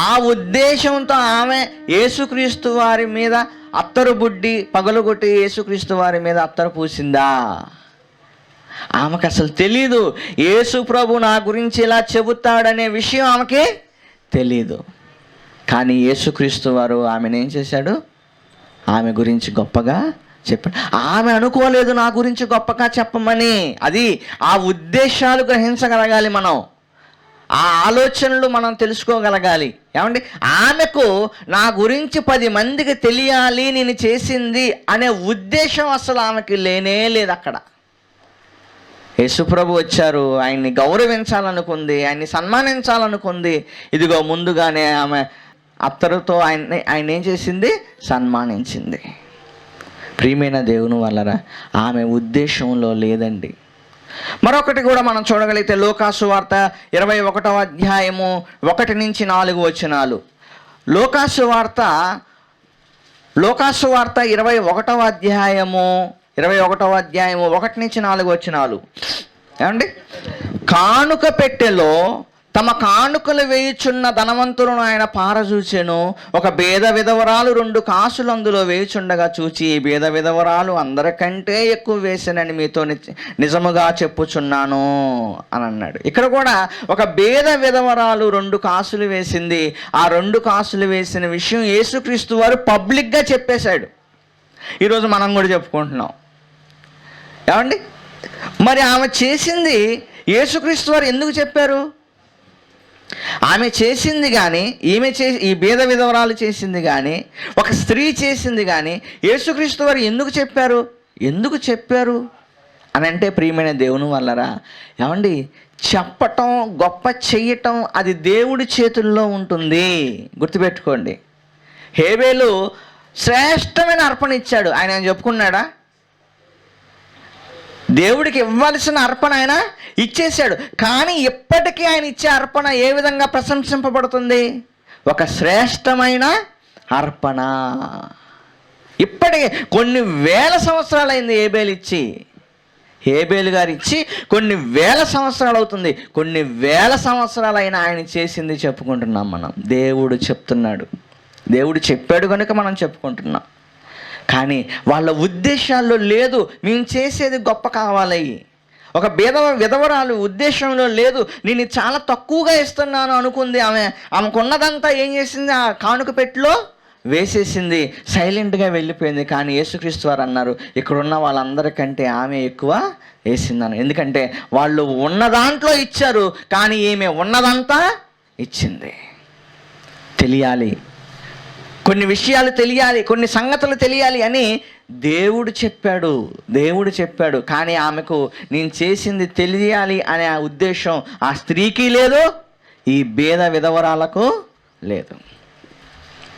ఆ ఉద్దేశంతో ఆమె యేసుక్రీస్తు వారి మీద అత్తరు బుడ్డి పగలగొట్టి యేసుక్రీస్తు వారి మీద అత్తరు పూసిందా? ఆమెకు అసలు తెలీదు. యేసు ప్రభు నా గురించి ఇలా చెబుతాడనే విషయం ఆమెకి తెలీదు. కానీ యేసుక్రీస్తు వారు ఆమెను ఏం చేశాడు? ఆమె గురించి గొప్పగా చెప్పాడు. ఆమె అనుకోలేదు నా గురించి గొప్పగా చెప్పమని. అది ఆ ఉద్దేశాలు గ్రహించగలగాలి మనం, ఆ ఆలోచనలు మనం తెలుసుకోగలగాలి. ఏమండి, ఆమెకు నా గురించి 10 మందికి తెలియాలి నేను చేసింది అనే ఉద్దేశం అసలు ఆమెకి లేనే లేదు. అక్కడ యేసుప్రభు వచ్చారు, ఆయన్ని గౌరవించాలనుకుంది, ఆయన్ని సన్మానించాలనుకుంది. ఇదిగో ముందుగానే ఆమె అత్తరుతో ఆయన ఏం చేసింది? సన్మానించింది. ప్రియమైన దేవుని వల్లరా, ఆమె ఉద్దేశంలో లేదండి. మరొకటి కూడా మనం చూడగలిగితే లూకాసు వార్త 21వ అధ్యాయము 1 నుంచి 4 వచనాలు. లూకాసు వార్త 21వ అధ్యాయము 1 నుంచి 4 వచనాలు. ఏమండి, కానుక పెట్టెలో తమ కానుకలు వేయుచున్న ధనవంతులను ఆయన పారజూచెను. ఒక బేద విధవరాలు 2 కాసులు అందులో వేయుచుండగా చూచి, ఈ బేద విధవరాలు అందరికంటే ఎక్కువ వేసానని మీతో నిజముగా చెప్పుచున్నాను అని అన్నాడు. ఇక్కడ కూడా ఒక బేద విధవరాలు 2 కాసులు వేసింది. ఆ 2 కాసులు వేసిన విషయం యేసుక్రీస్తు వారు పబ్లిక్గా చెప్పేశాడు. ఈరోజు మనం కూడా చెప్పుకుంటున్నాం. ఏమండి, మరి ఆమె చేసింది యేసుక్రీస్తు వారు ఎందుకు చెప్పారు? ఆమె చేసింది కానీ, ఈ బీద విధవరాలు చేసింది కానీ, ఒక స్త్రీ చేసింది కానీ యేసుక్రీస్తు వారు ఎందుకు చెప్పారు? ఎందుకు చెప్పారు అని అంటే, ప్రియమైన దేవుని వల్లరా, ఏమండి, చెప్పటం గొప్ప చెయ్యటం అది దేవుడి చేతుల్లో ఉంటుంది. గుర్తుపెట్టుకోండి. హేబేలు శ్రేష్టమైన అర్పణ ఇచ్చాడు. ఆయన చెప్పుకున్నాడా? దేవుడికి ఇవ్వాల్సిన అర్పణ ఆయన ఇచ్చేశాడు. కానీ ఇప్పటికీ ఆయన ఇచ్చే అర్పణ ఏ విధంగా ప్రశంసింపబడుతుంది? ఒక శ్రేష్టమైన అర్పణ. ఇప్పటికే కొన్ని వేల సంవత్సరాలైంది హేబేలు గారు ఇచ్చి కొన్ని వేల సంవత్సరాలు అవుతుంది. కొన్ని వేల సంవత్సరాలైనా ఆయన చేసింది చెప్పుకుంటున్నాం మనం. దేవుడు చెప్తున్నాడు, దేవుడు చెప్పాడు కనుక మనం చెప్పుకుంటున్నాం. కానీ వాళ్ళ ఉద్దేశాల్లో లేదు మేము చేసేది గొప్ప కావాలి. ఒక విధవరాలు ఉద్దేశంలో లేదు, నేను చాలా తక్కువగా ఇస్తున్నాను అనుకుంది. ఆమెకున్నదంతా ఏం చేసింది? ఆ కానుక పెట్టిలో వేసేసింది, సైలెంట్గా వెళ్ళిపోయింది. కానీ యేసుక్రీస్తు వారు అన్నారు, ఇక్కడున్న వాళ్ళందరికంటే ఆమె ఎక్కువ వేసిందని. ఎందుకంటే వాళ్ళు ఉన్న దాంట్లో ఇచ్చారు, కానీ ఈమె ఉన్నదంతా ఇచ్చింది. తెలియాలి, కొన్ని విషయాలు తెలియాలి, కొన్ని సంగతులు తెలియాలి అని దేవుడు చెప్పాడు. కానీ ఆమెకు నేను చేసింది తెలియాలి అనే ఆ ఉద్దేశం ఆ స్త్రీకి లేదు, ఈ బేద విధవరాలకు లేదు.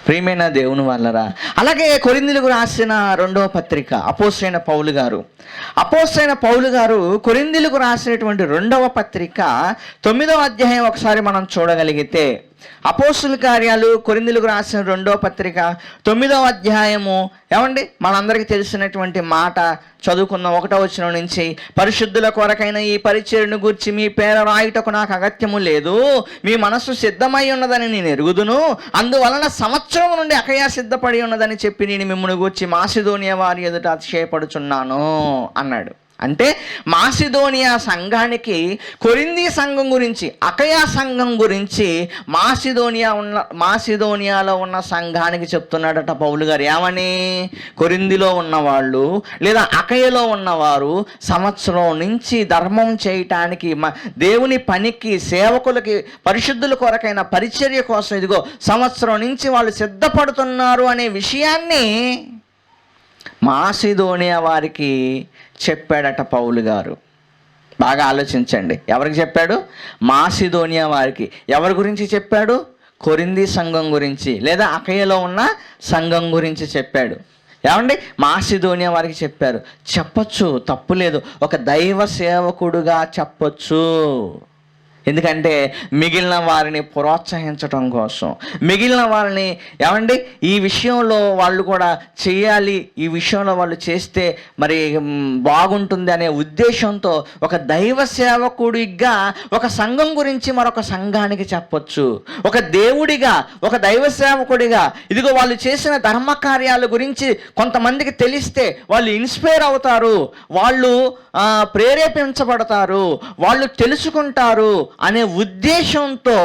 ప్రియమైన దేవుని వల్లరా, అలాగే కొరింథీయులకు రాసిన 2వ పత్రిక అపోస్తలుడైన పౌలు గారు కొరింథీయులకు రాసినటువంటి 2వ పత్రిక 9వ అధ్యాయం ఒకసారి మనం చూడగలిగితే, అపోస్తలుల కార్యాలు కొరింథీయులకు రాసిన 2వ పత్రిక 9వ అధ్యాయము, ఏమండి, మనందరికీ తెలిసినటువంటి మాట చదువుకుందాం. 1వ వచనం నుంచి, పరిశుద్ధుల కొరకైన ఈ పరిచర్యను గూర్చి మీ పేర రాయుటకు నాకు అగత్యము లేదు, మీ మనస్సు సిద్ధమై ఉన్నదని నేను ఎరుగుదును, అందువలన సంవత్సరం నుండి అకయ సిద్ధపడి ఉన్నదని చెప్పి నేను మిమ్మల్ని గూర్చి మాసిదోనియా వారి ఎదుట అతిశయపడుచున్నాను అన్నాడు. అంటే మాసిదోనియా సంఘానికి కొరింథీ సంఘం గురించి, అకయా సంఘం గురించి, మాసిదోనియాలో ఉన్న సంఘానికి చెప్తున్నాడట పౌలు గారు. ఏమని? కొరింథీలో ఉన్నవాళ్ళు లేదా అకయలో ఉన్నవారు సంవత్సరం నుంచి ధర్మం చేయటానికి, దేవుని పనికి, సేవకులకి, పరిశుద్ధుల కొరకైన పరిచర్య కోసం ఇదిగో సంవత్సరం నుంచి వాళ్ళు సిద్ధపడుతున్నారు అనే విషయాన్ని మాసిదోనియా వారికి చెప్పాడట పౌలు గారు. బాగా ఆలోచించండి. ఎవరికి చెప్పాడు? మాసిదోనియా వారికి. ఎవరి గురించి చెప్పాడు? కొరింథీ సంఘం గురించి లేదా అకయలో ఉన్న సంఘం గురించి చెప్పాడు. ఏమండి, మాసిదోనియా వారికి చెప్పారు. చెప్పొచ్చు, తప్పులేదు, ఒక దైవ సేవకుడుగా చెప్పొచ్చు. ఎందుకంటే మిగిలిన వారిని ప్రోత్సహించటం కోసం, మిగిలిన వారిని, ఏమండి, ఈ విషయంలో వాళ్ళు కూడా చేయాలి, ఈ విషయంలో వాళ్ళు చేస్తే మరి బాగుంటుంది అనే ఉద్దేశంతో ఒక దైవ సేవకుడిగా ఒక సంఘం గురించి మరొక సంఘానికి చెప్పొచ్చు. ఒక దేవుడిగా, ఒక దైవ సేవకుడిగా ఇదిగో వాళ్ళు చేసిన ధర్మ కార్యాల గురించి కొంతమందికి తెలిస్తే వాళ్ళు ఇన్స్పైర్ అవుతారు, వాళ్ళు ప్రేరేపించబడతారు, వాళ్ళు తెలుసుకుంటారు అనే ఉద్దేశంతో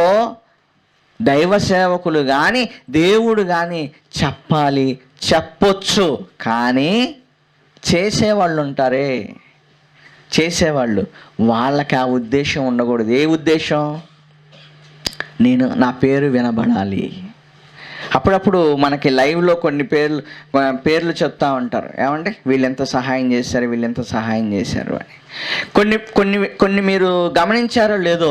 దైవ సేవకులు కానీ దేవుడు కానీ చెప్పాలి, చెప్పొచ్చు. కానీ చేసేవాళ్ళు ఉంటారే, వాళ్ళకి ఆ ఉద్దేశం ఉండకూడదు. ఏ ఉద్దేశం? నా పేరు వినబడాలి. అప్పుడప్పుడు మనకి లైవ్లో కొన్ని పేర్లు చెప్తా ఉంటారు. ఏమంటే వీళ్ళు ఎంత సహాయం చేశారు అని. కొన్ని మీరు గమనించారో లేదో,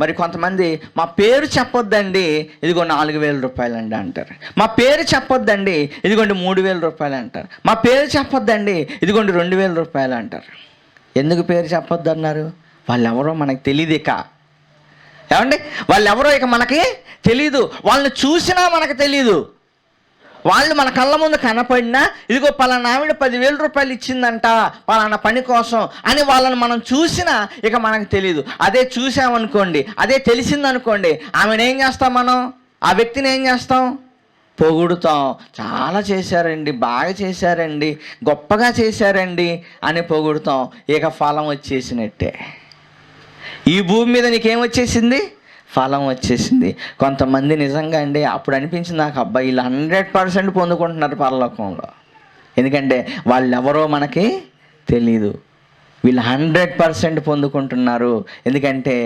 మరి కొంతమంది మా పేరు చెప్పొద్దండి, ఇదిగో 4,000 రూపాయలండి అంటారు. మా పేరు చెప్పొద్దండి, ఇదిగోండి 3,000 రూపాయలు అంటారు. మా పేరు చెప్పొద్దండి, ఇదిగోండి 2,000 రూపాయలు అంటారు. ఎందుకు పేరు చెప్పొద్దు అన్నారు? వాళ్ళెవరో మనకు తెలియదు. ఏమండి, వాళ్ళెవరో ఇక మనకి తెలీదు, వాళ్ళని చూసినా మనకు తెలీదు. వాళ్ళు మన కళ్ళ ముందు కనపడినా, ఇదిగో పలానా ఆవిడ 10,000 రూపాయలు ఇచ్చిందంట పలానా పని కోసం అని వాళ్ళని మనం చూసినా ఇక మనకు తెలియదు. అదే చూసామనుకోండి, అదే తెలిసిందనుకోండి, ఆమెను ఏం చేస్తాం మనం? ఆ వ్యక్తిని ఏం చేస్తాం? పొగుడుతాం. చాలా చేశారండి, బాగా చేశారండి, గొప్పగా చేశారండి అని పొగుడుతాం. ఇక ఫలం వచ్చేసినట్టే. ఈ భూమి మీద నీకేం వచ్చేసింది? ఫలం వచ్చేసింది. కొంతమంది నిజంగా అండి అప్పుడు అనిపించింది నాకు, అబ్బాయి వీళ్ళు 100% పొందుకుంటున్నారు పరలోకంలో. ఎందుకంటే వాళ్ళు ఎవరో మనకి తెలీదు, వీళ్ళు 100% పొందుకుంటున్నారు. ఎందుకంటే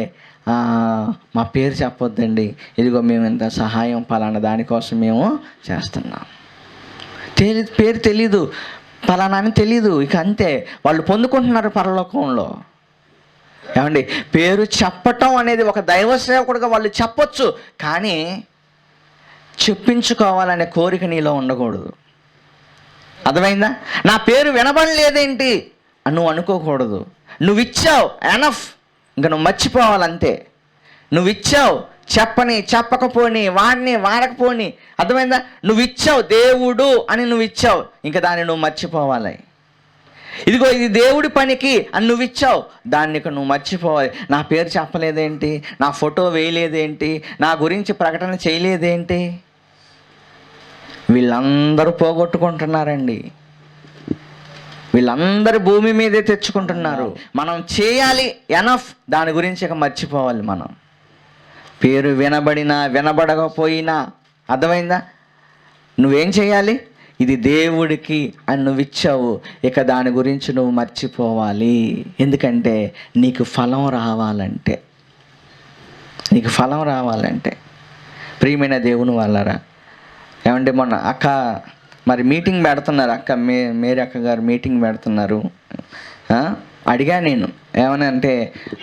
మా పేరు చెప్పొద్దండి, ఇదిగో మేము ఇంత సహాయం పలానా దానికోసం మేము చేస్తున్నాం. పేరు తెలీదు, పలానా అని తెలీదు, ఇక అంతే. వాళ్ళు పొందుకుంటున్నారు పరలోకంలో. ఏమండి, పేరు చెప్పటం అనేది ఒక దైవ సేవకుడిగా వాళ్ళు చెప్పొచ్చు, కానీ చెప్పించుకోవాలనే కోరిక నీలో ఉండకూడదు. అర్థమైందా? నా పేరు వినబడలేదేంటి అని నువ్వు అనుకోకూడదు. నువ్వు ఇచ్చావు, ఎనఫ్, ఇంకా నువ్వు మర్చిపోవాలంతే. నువ్వు ఇచ్చావు, చెప్పని చెప్పకపోని వాడిని వాడకపోని, అర్థమైందా? నువ్వు ఇచ్చావు దేవుడు అని నువ్వు ఇచ్చావు, ఇంకా దాన్ని నువ్వు మర్చిపోవాలి. ఇదిగో ఇది దేవుడి పనికి అని నువ్వు ఇచ్చావు, దాన్ని ఇక నువ్వు మర్చిపోవాలి. నా పేరు చెప్పలేదేంటి, నా ఫోటో వేయలేదేంటి, నా గురించి ప్రకటన చేయలేదేంటి? వీళ్ళందరూ పోగొట్టుకుంటున్నారండి. వీళ్ళందరూ భూమి మీదే తెచ్చుకుంటున్నారు. మనం చేయాలి ఎనఫ్, దాని గురించి ఇక మర్చిపోవాలి. మనం పేరు వినబడినా వినబడకపోయినా, అర్థమైందా? నువ్వేం చేయాలి? ఇది దేవుడికి అని నువ్వు ఇచ్చావు, ఇక దాని గురించి నువ్వు మర్చిపోవాలి. ఎందుకంటే నీకు ఫలం రావాలంటే, నీకు ఫలం రావాలంటే. ప్రియమైన దేవుని వాళ్ళరా, ఏమంటే మొన్న అక్క మరి మీటింగ్ పెడుతున్నారు, అక్క మేరీ అక్క గారు మీటింగ్ పెడుతున్నారు. అడిగా నేను, ఏమని అంటే,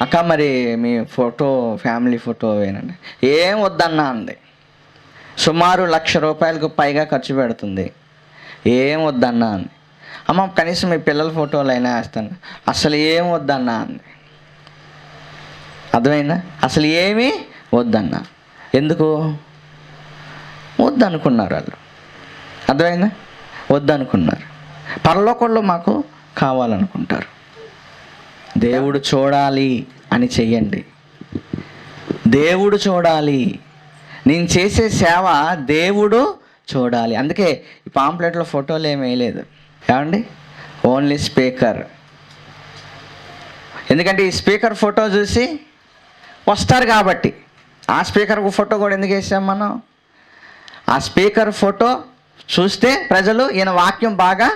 అక్క మరి మీ ఫోటో ఫ్యామిలీ ఫోటో వేనండి. ఏం వద్దన్నా అంది. సుమారు 1,00,000 రూపాయలకు పైగా ఖర్చు పెడుతుంది. ఏం వద్దన్నా అంది. అమ్మ కనీసం మీ పిల్లల ఫోటోలు అయినా వేస్తాను. అసలు ఏం వద్దన్నా అంది. అర్థమైందా? అసలు ఏమీ వద్దన్నా. ఎందుకు వద్దనుకున్నారు వాళ్ళు? అర్థమైందా? వద్దనుకున్నారు. పరలోకంలో మాకు కావాలనుకుంటారు. దేవుడు చూడాలి అని చెయ్యండి. దేవుడు చూడాలి, నేను చేసే సేవ దేవుడు చూడాలి. అందుకే ఈ పాంప్లెట్లో ఫోటోలు ఏమీ వేయలేదు. ఏమండి, ఓన్లీ స్పీకర్. ఎందుకంటే ఈ స్పీకర్ ఫోటో చూసి వస్తారు కాబట్టి. ఆ స్పీకర్ ఫోటో కూడా ఎందుకు వేసాం మనం? ఆ స్పీకర్ ఫోటో చూస్తే ప్రజలు ఈయన వాక్యం బాగా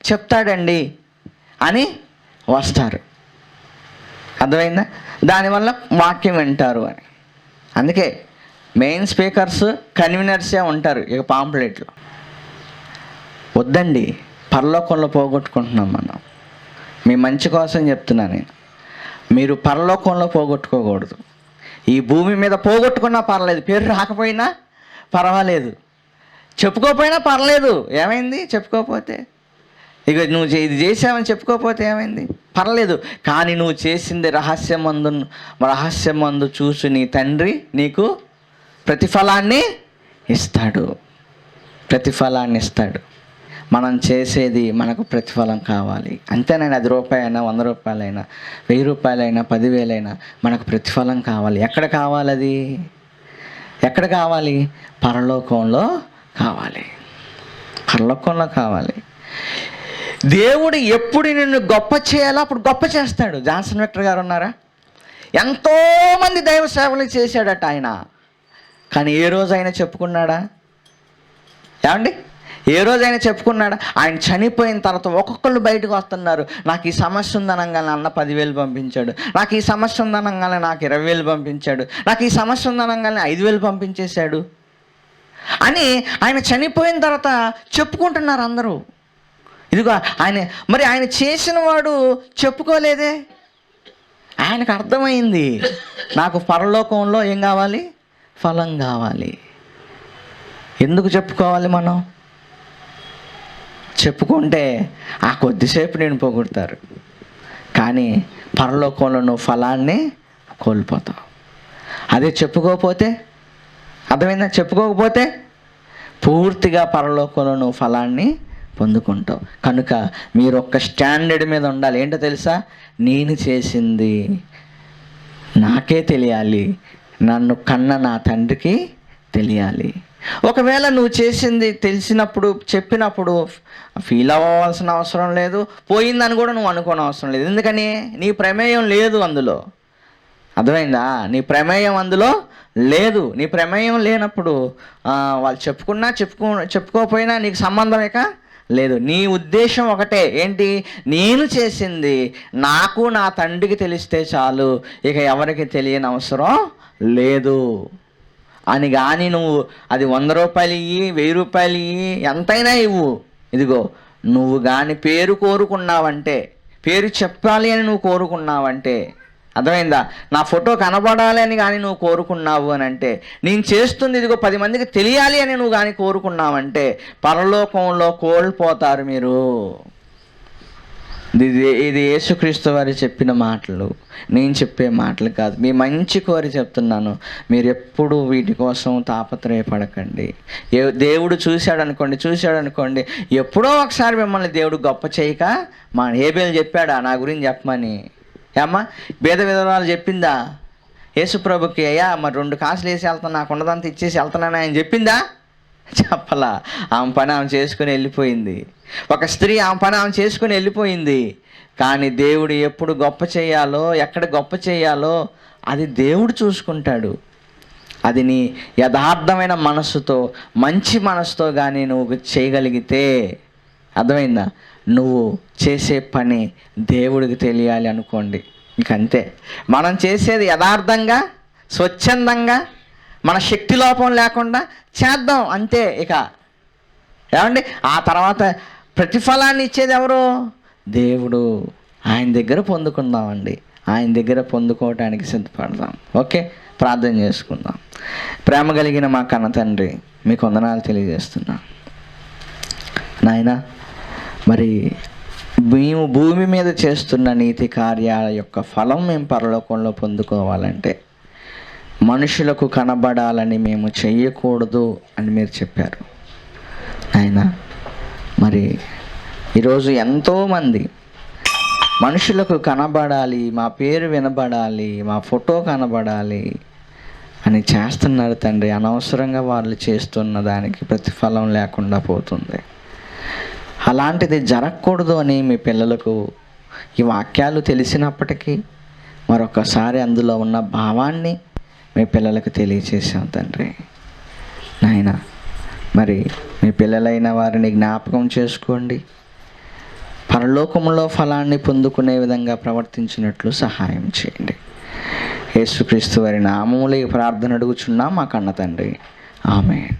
చెప్తాడండి అని వస్తారు. అర్థమైందా? దానివల్ల వాక్యం వింటారు అని. అందుకే మెయిన్ స్పీకర్స్ కన్వీనర్సే ఉంటారు ఇక పాంప్లెట్లో. వద్దండి, పరలోకంలో పోగొట్టుకుంటున్నాం మనం. మీ మంచి కోసం చెప్తున్నాను నేను. మీరు పరలోకంలో పోగొట్టుకోకూడదు. ఈ భూమి మీద పోగొట్టుకున్నా పర్లేదు, పేరు రాకపోయినా పర్వాలేదు, చెప్పుకోకపోయినా పర్లేదు. ఏమైంది చెప్పుకోకపోతే? ఇక నువ్వు ఇది చేసావని చెప్పుకోకపోతే ఏమైంది? పర్లేదు. కానీ నువ్వు చేసింది రహస్యమందు చూసి నీ తండ్రి నీకు ప్రతిఫలాన్ని ఇస్తాడు. మనం చేసేది మనకు ప్రతిఫలం కావాలి. అంతేనండి. 10 రూపాయలైనా 100 రూపాయలైనా 1000 రూపాయలైనా 10,000 మనకు ప్రతిఫలం కావాలి. ఎక్కడ కావాలి? అది ఎక్కడ కావాలి? పరలోకంలో కావాలి. దేవుడు ఎప్పుడు నిన్ను గొప్ప చేయాలో అప్పుడు గొప్ప చేస్తాడు. జాన్సన్ విక్టర్ గారు ఉన్నారా? ఎంతోమంది దైవ సేవలు చేశాడట ఆయన. కానీ ఏ రోజైనా చెప్పుకున్నాడా? ఏమండి, ఏ రోజైనా చెప్పుకున్నాడా? ఆయన చనిపోయిన తర్వాత ఒక్కొక్కళ్ళు బయటకు వస్తున్నారు. నాకు ఈ సమస్య ఉందనగానే అన్న 10,000 పంపించాడు, నాకు ఈ సమస్య ఉందనగానే నాకు 20,000 పంపించాడు, నాకు ఈ సమస్య ఉందనగానే 5,000 పంపించేశాడు అని ఆయన చనిపోయిన తర్వాత చెప్పుకుంటున్నారు అందరూ. ఇదిగో ఆయన చేసిన వాడు చెప్పుకోలేదే. ఆయనకు అర్థమైంది, నాకు పరలోకంలో ఏం కావాలి? ఫలం కావాలి. ఎందుకు చెప్పుకోవాలి? మనం చెప్పుకుంటే ఆ కొద్దిసేపు నేను పోగొడతారు, కానీ పరలోకంలో నువ్వు ఫలాన్ని కోల్పోతావు. అదే చెప్పుకోకపోతే, అర్థమైందా? చెప్పుకోకపోతే పూర్తిగా పరలోకంలో నువ్వు ఫలాన్ని పొందుకుంటావు. కనుక మీరు ఒక్క స్టాండర్డ్ మీద ఉండాలి. ఏంటో తెలుసా? నేను చేసింది నాకే తెలియాలి, నన్ను కన్న నా తండ్రికి తెలియాలి. ఒకవేళ నువ్వు చేసింది తెలిసినప్పుడు చెప్పినప్పుడు ఫీల్ అవ్వాల్సిన అవసరం లేదు, పోయిందని కూడా నువ్వు అనుకోని అవసరం లేదు. ఎందుకని? నీ ప్రమేయం లేదు అందులో. అర్థమైందా? నీ ప్రమేయం అందులో లేదు. నీ ప్రమేయం లేనప్పుడు వాళ్ళు చెప్పుకోకపోయినా నీకు సంబంధం ఇక లేదు. నీ ఉద్దేశం ఒకటే, ఏంటి? నేను చేసింది నాకు నా తండ్రికి తెలిస్తే చాలు, ఇక ఎవరికి తెలియని అవసరం లేదు అని. కానీ నువ్వు అది 100 రూపాయలు ఇయ్యి, 1000 రూపాయలు ఇయ్యి, ఎంతైనా ఇవ్వు. ఇదిగో నువ్వు కానీ పేరు కోరుకున్నావంటే, పేరు చెప్పాలి అని నువ్వు కోరుకున్నావంటే, అర్థమైందా? నా ఫోటో కనబడాలి అని కానీ నువ్వు కోరుకున్నావు అని అంటే, నేను చేస్తుంది ఇదిగో 10 మందికి తెలియాలి అని నువ్వు కానీ కోరుకున్నావంటే, పరలోకంలో కోల్పోతారు మీరు. ఇది యేసుక్రీస్తు వారు చెప్పిన మాటలు, నేను చెప్పే మాటలు కాదు. మీ మంచి కోరి చెప్తున్నాను. మీరు ఎప్పుడు వీటి కోసం తాపత్రయపడకండి. దేవుడు చూశాడనుకోండి, ఎప్పుడో ఒకసారి మిమ్మల్ని దేవుడు గొప్ప చేయక హేబేలు చెప్పాడా నా గురించి చెప్పమని? ఏమ్మా భేద విధవరాలు చెప్పిందా యేసుప్రభుకి? అయ్యా మరి 2 కాసులు వేసి వెళ్తాను, నాకు ఉన్నదంతా ఇచ్చేసి వెళ్తున్నాను ఆయన చెప్పిందా? చెప్పలా. ఆమె పని ఆమె చేసుకుని వెళ్ళిపోయింది. ఒక స్త్రీ ఆమె పని ఆమె చేసుకుని వెళ్ళిపోయింది. కానీ దేవుడు ఎప్పుడు గొప్ప చేయాలో, ఎక్కడ గొప్ప చేయాలో అది దేవుడు చూసుకుంటాడు. అది నీ యథార్థమైన మనస్సుతో, మంచి మనసుతో కానీ నువ్వు చేయగలిగితే, అర్థమైందా? నువ్వు చేసే పని దేవుడికి తెలియాలి అనుకోండి, ఇంకంతే. మనం చేసేది యథార్థంగా, స్వచ్ఛందంగా, మన శక్తి లోపం లేకుండా చేద్దాం అంతే. ఇక ఏమండి, ఆ తర్వాత ప్రతిఫలాన్ని ఇచ్చేది ఎవరు? దేవుడు. ఆయన దగ్గర పొందుకుందామండి. ఆయన దగ్గర పొందుకోవటానికి సిద్ధపడదాం. ఓకే, ప్రార్థన చేసుకుందాం. ప్రేమ కలిగిన మా కన్న తండ్రి, మీకు వందనాలు తెలియజేస్తున్నా నాయనా. మరి మేము భూమి మీద చేస్తున్న నీతి కార్యాల యొక్క ఫలం మేము పరలోకంలో పొందుకోవాలంటే మనుషులకు కనబడాలని మేము చెయ్యకూడదు అని మీరు చెప్పారు ఆయన. మరి ఈరోజు ఎంతోమంది మనుషులకు కనబడాలి, మా పేరు వినబడాలి, మా ఫోటో కనబడాలి అని చేస్తున్నారు తండ్రి. అనవసరంగా వాళ్ళు చేస్తున్న దానికి ప్రతిఫలం లేకుండా పోతుంది. అలాంటిది జరగకూడదు అని మీ పిల్లలకు ఈ వాక్యాలు తెలిసినప్పటికీ మరొకసారి అందులో ఉన్న భావాన్ని మీ పిల్లలకు తెలియచేసాం తండ్రి. నాయన మరి మీ పిల్లలైన వారిని జ్ఞాపకం చేసుకోండి. పరలోకంలో ఫలాన్ని పొందుకునే విధంగా ప్రవర్తించినట్లు సహాయం చేయండి. యేసుక్రీస్తు వారి నామములో ఈ ప్రార్థన అడుగుచున్నాం మా కన్న తండ్రి. ఆమేన్.